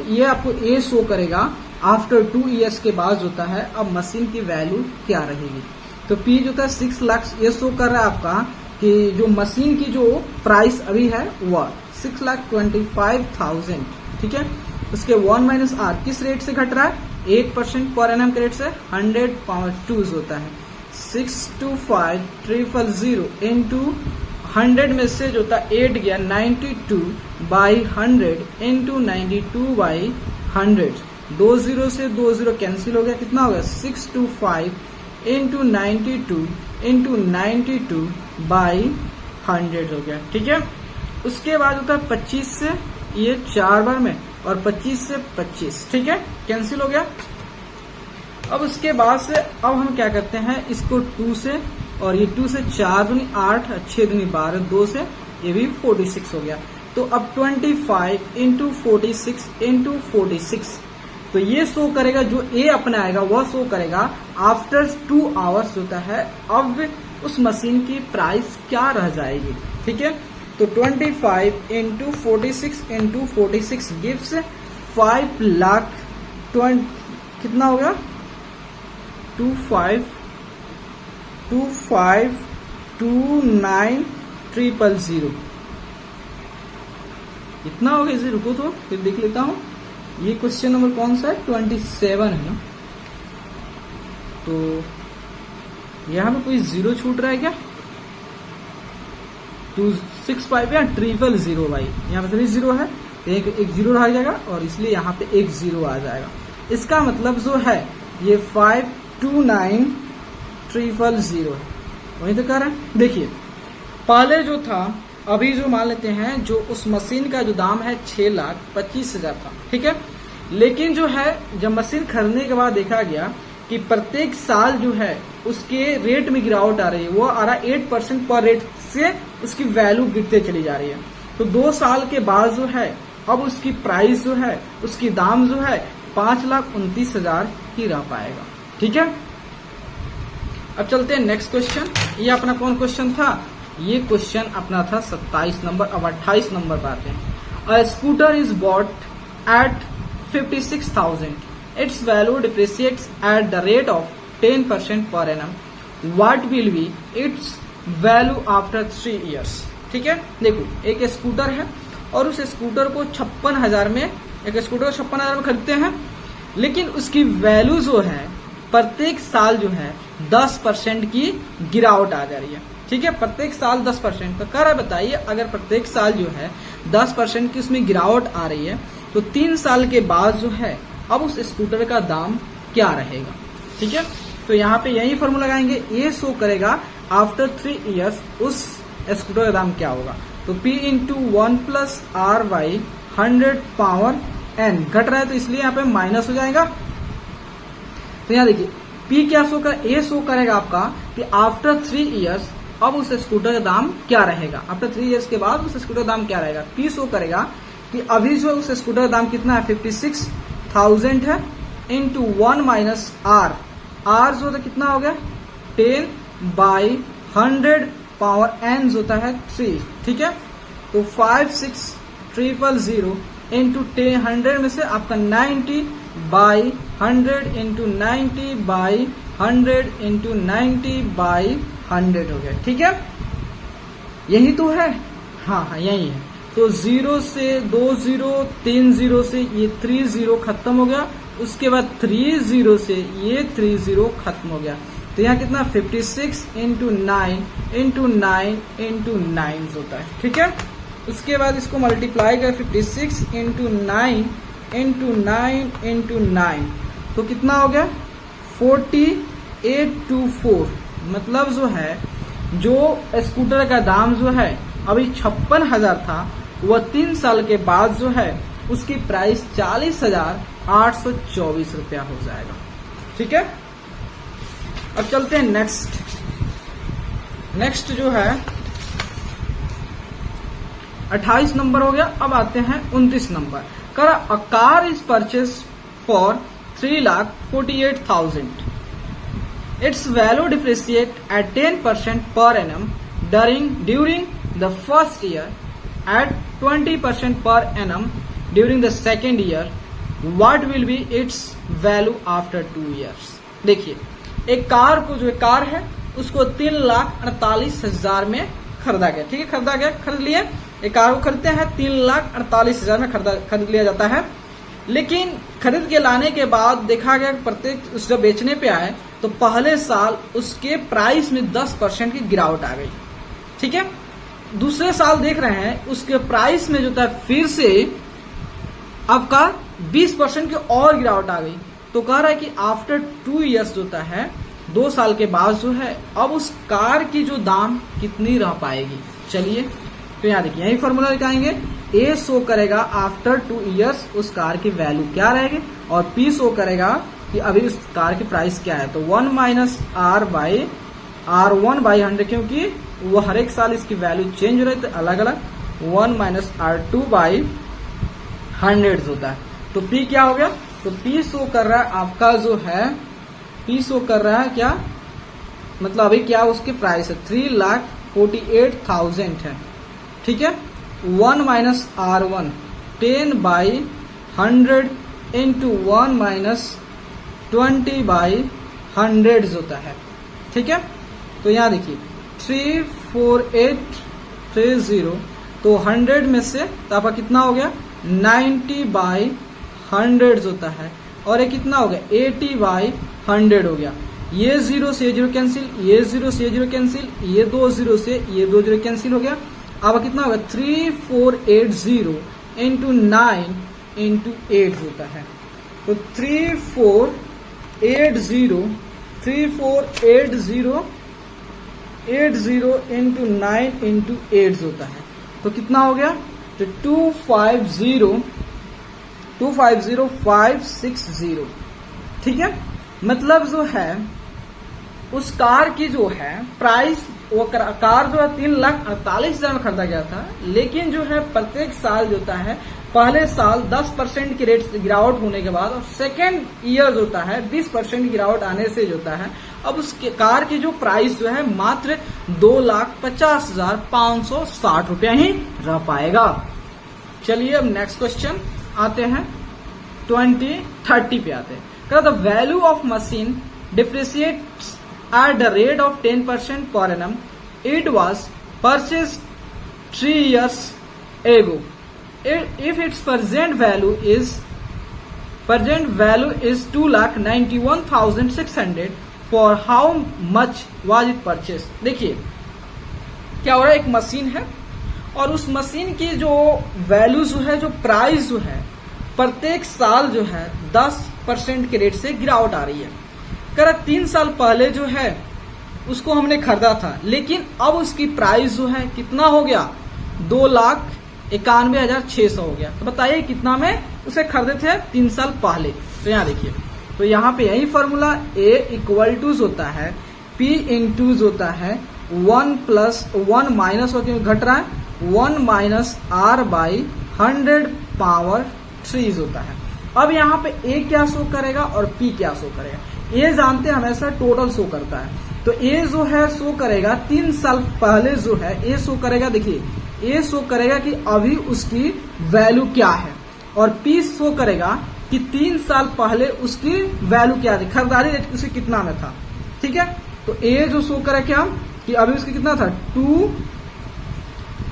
ये आपको A शो करेगा आफ्टर 2 ईयर्स के बाद होता है अब मशीन की वैल्यू क्या रहेगी। तो P जो था 6 लाख, ये शो कर रहा है आपका कि जो मशीन की जो प्राइस अभी है वह 6,25,000, ठीक है। उसके 1 - R किस रेट से घट रहा है 8% पर एनम के रेट से 100/2 होता है। 625,000 इंटू 100 में से जो था 8 गया 92/100 इंटू 92/100, 2 0 से 2 0 कैंसिल हो गया। कितना हो गया 625 इंटू 92 इंटू 92/100 हो गया, ठीक है। उसके बाद होता है 25 से ये 4 बार में, और 25 से 25, ठीक है, कैंसिल हो गया। अब उसके बाद से अब हम क्या करते हैं, इसको 2 से, और ये 2 से 4 दूनी 8, 6 दूनी 12, 2 से ये भी 46 हो गया। तो अब 25 इंटू 46 इंटू 46, तो ये शो करेगा, जो ए अपना आएगा वह शो करेगा आफ्टर 2 आवर्स होता है। अब उस मशीन की प्राइस क्या रह जाएगी, ठीक है। तो 25 इंटू 46 इंटू 46 गिव्स 5 लाख, कितना हो गया, 25,29,000, इतना हो गया। इसे रुको तो फिर देख लेता हूं, ये क्वेश्चन नंबर कौन सा है, 27 है ना। तो यहां पे कोई जीरो छूट रहा है क्या, 265 या 000 भाई, यहाँ पे 3 जीरो है, एक जीरो रह जाएगा, और इसलिए यहाँ पे एक जीरो आ जाएगा। इसका मतलब जो है ये 529,000 है, वही तो कह रहे हैं। देखिए पहले जो था, अभी जो मान लेते हैं, जो उस मशीन का जो दाम है 6,25,000 था, ठीक है। लेकिन जो है जब मशीन खरीदने के बाद देखा गया कि प्रत्येक साल जो है उसके रेट में गिरावट आ रही है, वो आ रहा है 8% पर रेट से उसकी वैल्यू गिरते चली जा रही है। तो 2 साल के बाद जो है अब उसकी प्राइस जो है, उसकी दाम जो है 5,29,000 ही रह पाएगा, ठीक है। अब चलते हैं नेक्स्ट क्वेश्चन। ये अपना कौन क्वेश्चन था, ये क्वेश्चन अपना था 27 नंबर। अब 28 नंबर पर आते हैं। A scooter is bought at 56,000, its value depreciates at the rate of 10% per annum, what will be its value after 3 years, ठीक है। देखो एक स्कूटर है, और उस स्कूटर को 56,000 में, एक स्कूटर को 56,000 में खरीदते हैं, लेकिन उसकी वैल्यू जो है प्रत्येक साल जो है 10% की गिरावट आ जा रही है, ठीक है। प्रत्येक साल 10%। तो कह रहा है बताइए, अगर प्रत्येक साल जो है 10% की उसमें गिरावट आ रही है, तो 3 साल के बाद जो है अब उस स्कूटर का दाम क्या रहेगा, ठीक है। तो यहाँ पे यही फॉर्मूला लगाएंगे, ये शो करेगा आफ्टर 3 ईयर्स उस स्कूटर का दाम क्या होगा। तो P into 1 plus are by 100 power n, घट रहा है तो इसलिए यहाँ पे माइनस हो जाएगा। तो यहाँ देखिए P क्या शो कर, ये शो करेगा आपका कि आफ्टर 3 ईयर्स अब उस स्कूटर का दाम क्या रहेगा, आफ्टर 3 ईयर्स के बाद उस स्कूटर का दाम क्या रहेगा। P शो करेगा कि अभी जो उस स्कूटर का दाम कितना है, 56,000 है, इंटू 1 माइनस आर, आर जो होता है कितना हो गया 10/100 पावर n जो होता है 3, ठीक है। तो 56,000 इंटू 100 में से आपका 90/100 इंटू 90/100 इंटू 90/100 हो गया, ठीक है। यही तो है, हाँ यही है। तो 0 से 2 0, 3 0 से ये 3 0 खत्म हो गया, उसके बाद 3 0 से ये 3 0 खत्म हो गया। तो यहाँ कितना 56 इंटू 9 इंटू 9 इंटू 9 होता है, ठीक है। उसके बाद इसको मल्टीप्लाई कर 56 इंटू 9 इंटू 9 इंटू 9, तो कितना हो गया 4824। मतलब जो है जो स्कूटर का दाम जो है अभी 56,000 था, वह 3 साल के बाद जो है उसकी प्राइस 40,824 रुपया हो जाएगा, ठीक है। अब चलते हैं नेक्स्ट जो है 28 नंबर हो गया। अब आते हैं 29 नंबर। कर a car is purchase for 3,48,000, its value depreciate at 10% per annum during the first year, at 20% per annum during the second year, what will be its value after 2 years. देखिए एक car को, जो car है उसको 3,48,000 में खरीदा गया, ठीक है, खरीद लिए। एक कार को खरीदते हैं 3,48,000 में खरीद लिया जाता है। लेकिन खरीद के लाने के बाद देखा गया प्रत्येक जब बेचने पे आए तो पहले साल उसके प्राइस में 10% की गिरावट आ गई, ठीक है। दूसरे साल देख रहे हैं उसके प्राइस में जो था फिर से आपका 20% की और गिरावट आ गई। तो कह रहा है कि आफ्टर 2 ईयर्स जो होता है, 2 साल के बाद जो है अब उस कार की जो दाम कितनी रह पाएगी। चलिए तो यहाँ देखिए यही फॉर्मूला लगाएंगे, ए शो करेगा आफ्टर 2 इयर्स उस कार की वैल्यू क्या रहेगी, और पी शो करेगा कि अभी उस कार की प्राइस क्या है। तो 1 माइनस R1 बाई 100, क्योंकि वो हर एक साल इसकी वैल्यू चेंज हो रही है अलग अलग, 1 माइनस R2 बाई 100 होता है। तो P क्या हो गया, तो P शो कर रहा है आपका जो है, P शो कर रहा है क्या, मतलब अभी क्या उसकी प्राइस है 3,48,000 है, ठीक है। 1 minus R1 10 by 100 into 1 minus 20 by 100 होता है, ठीक है। तो यहाँ देखिए 34830, तो 100 में से तो आपका कितना हो गया 90 बाई 100 होता है, और ये कितना हो गया 80 बाई 100 हो गया। ये 0 से 0 कैंसिल, ये 0 से 0 कैंसिल, ये 2 0 से ये 2 0 कैंसिल हो गया। अब कितना होगा 3480 इंटू 9 इंटू 8 होता है। तो 3480 इंटू 9 इंटू 8 होता है। तो कितना हो गया, तो 250560, ठीक है। मतलब जो है उस कार की जो है प्राइस, वो कार जो है 3,48,000 में खरीदा गया था, लेकिन जो है प्रत्येक साल जो होता है, पहले साल 10% की रेट गिरावट होने के बाद और सेकेंड ईयर जो होता है 20% गिरावट आने से जो होता है, अब उस कार की जो प्राइस जो है मात्र 2,50,560 रुपया ही रह पाएगा। चलिए अब नेक्स्ट क्वेश्चन आते हैं, 2030 पे आते हैं। The value of machine depreciates at the rate of 10% per annum. It was purchased 3 years ago. If its present value is 2,91,600, for how much was it purchased? देखिए क्या हो रहा है, एक मशीन है और उस मशीन की जो वैल्यू जो है, जो प्राइस जो है, प्रत्येक साल जो है 10% के रेट से गिरावट आ रही है। 3 साल पहले जो है उसको हमने खरीदा था, लेकिन अब उसकी प्राइस जो है कितना हो गया 2,91,600 हो गया। तो बताइए कितना में उसे खरीदे थे 3 साल पहले। तो यहाँ देखिए, तो यहाँ पे यही फॉर्मूला A इक्वल टू होता है P इंटू होता है 1 प्लस 1 माइनस हो, क्योंकि घट रहा है 1 माइनस R बाई 100 पावर 3 होता है। अब यहाँ पे A क्या शो करेगा और P क्या शो करेगा। ए जानते हैं हमेशा टोटल शो करता है, तो ए जो है शो करेगा 3 साल पहले जो है ए शो करेगा, देखिए ए शो करेगा कि अभी उसकी वैल्यू क्या है, और पी शो करेगा कि 3 साल पहले उसकी वैल्यू क्या थी, खरीदारी रेट उसकी कितना में था, ठीक है। तो ए जो शो करे क्या कि अभी उसकी कितना था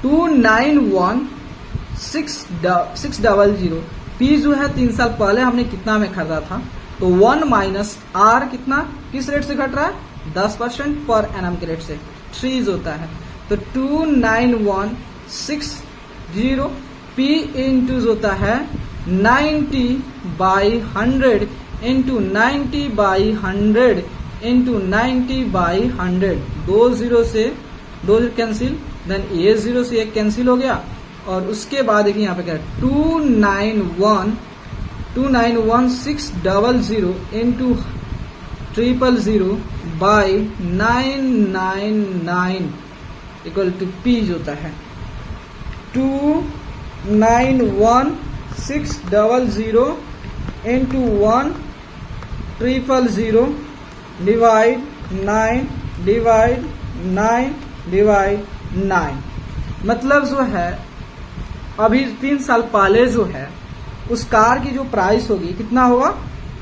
2,91,600, पी जो है 3 साल पहले हमने कितना में खरीदा था, तो 1 माइनस आर कितना किस रेट से घट रहा है 10% पर एनम के रेट से 3 होता है। तो 2,91,600 पी इंटू होता है 90 by 100 into 90 by 100 into 90 by 100, 2 0 से 2 कैंसिल, देन ये 0 से 1 कैंसिल हो गया, और उसके बाद देखिए यहाँ पे क्या 2,91,600 into 000 by 999 equal to P होता है 2,91,600 इंटू 1,000 डिवाइड 9 मतलब जो है अभी 3 साल पहले जो है उस कार की जो प्राइस होगी कितना होगा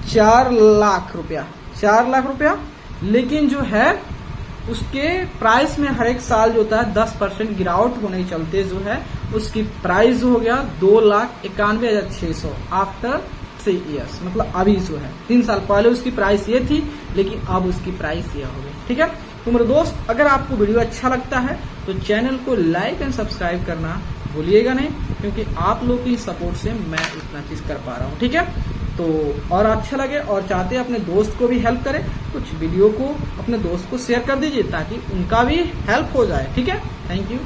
4 लाख रुपया, 4 लाख रुपया, लेकिन जो है उसके प्राइस में हर एक साल जो होता है 10% गिरावट होने के चलते जो है उसकी प्राइस जो हो गया 2,91,600 आफ्टर 3 इयर्स, मतलब अभी जो है 3 साल पहले उसकी प्राइस ये थी, लेकिन अब उसकी प्राइस ये हो गई, ठीक है। तो मेरे दोस्त, अगर आपको वीडियो अच्छा लगता है तो चैनल को लाइक एंड सब्सक्राइब करना भूलिएगा नहीं, क्योंकि आप लोग की सपोर्ट से मैं इतना चीज कर पा रहा हूँ, ठीक है। तो और अच्छा लगे और चाहते हैं अपने दोस्त को भी हेल्प करें, कुछ वीडियो को अपने दोस्त को शेयर कर दीजिए ताकि उनका भी हेल्प हो जाए, ठीक है। Thank you.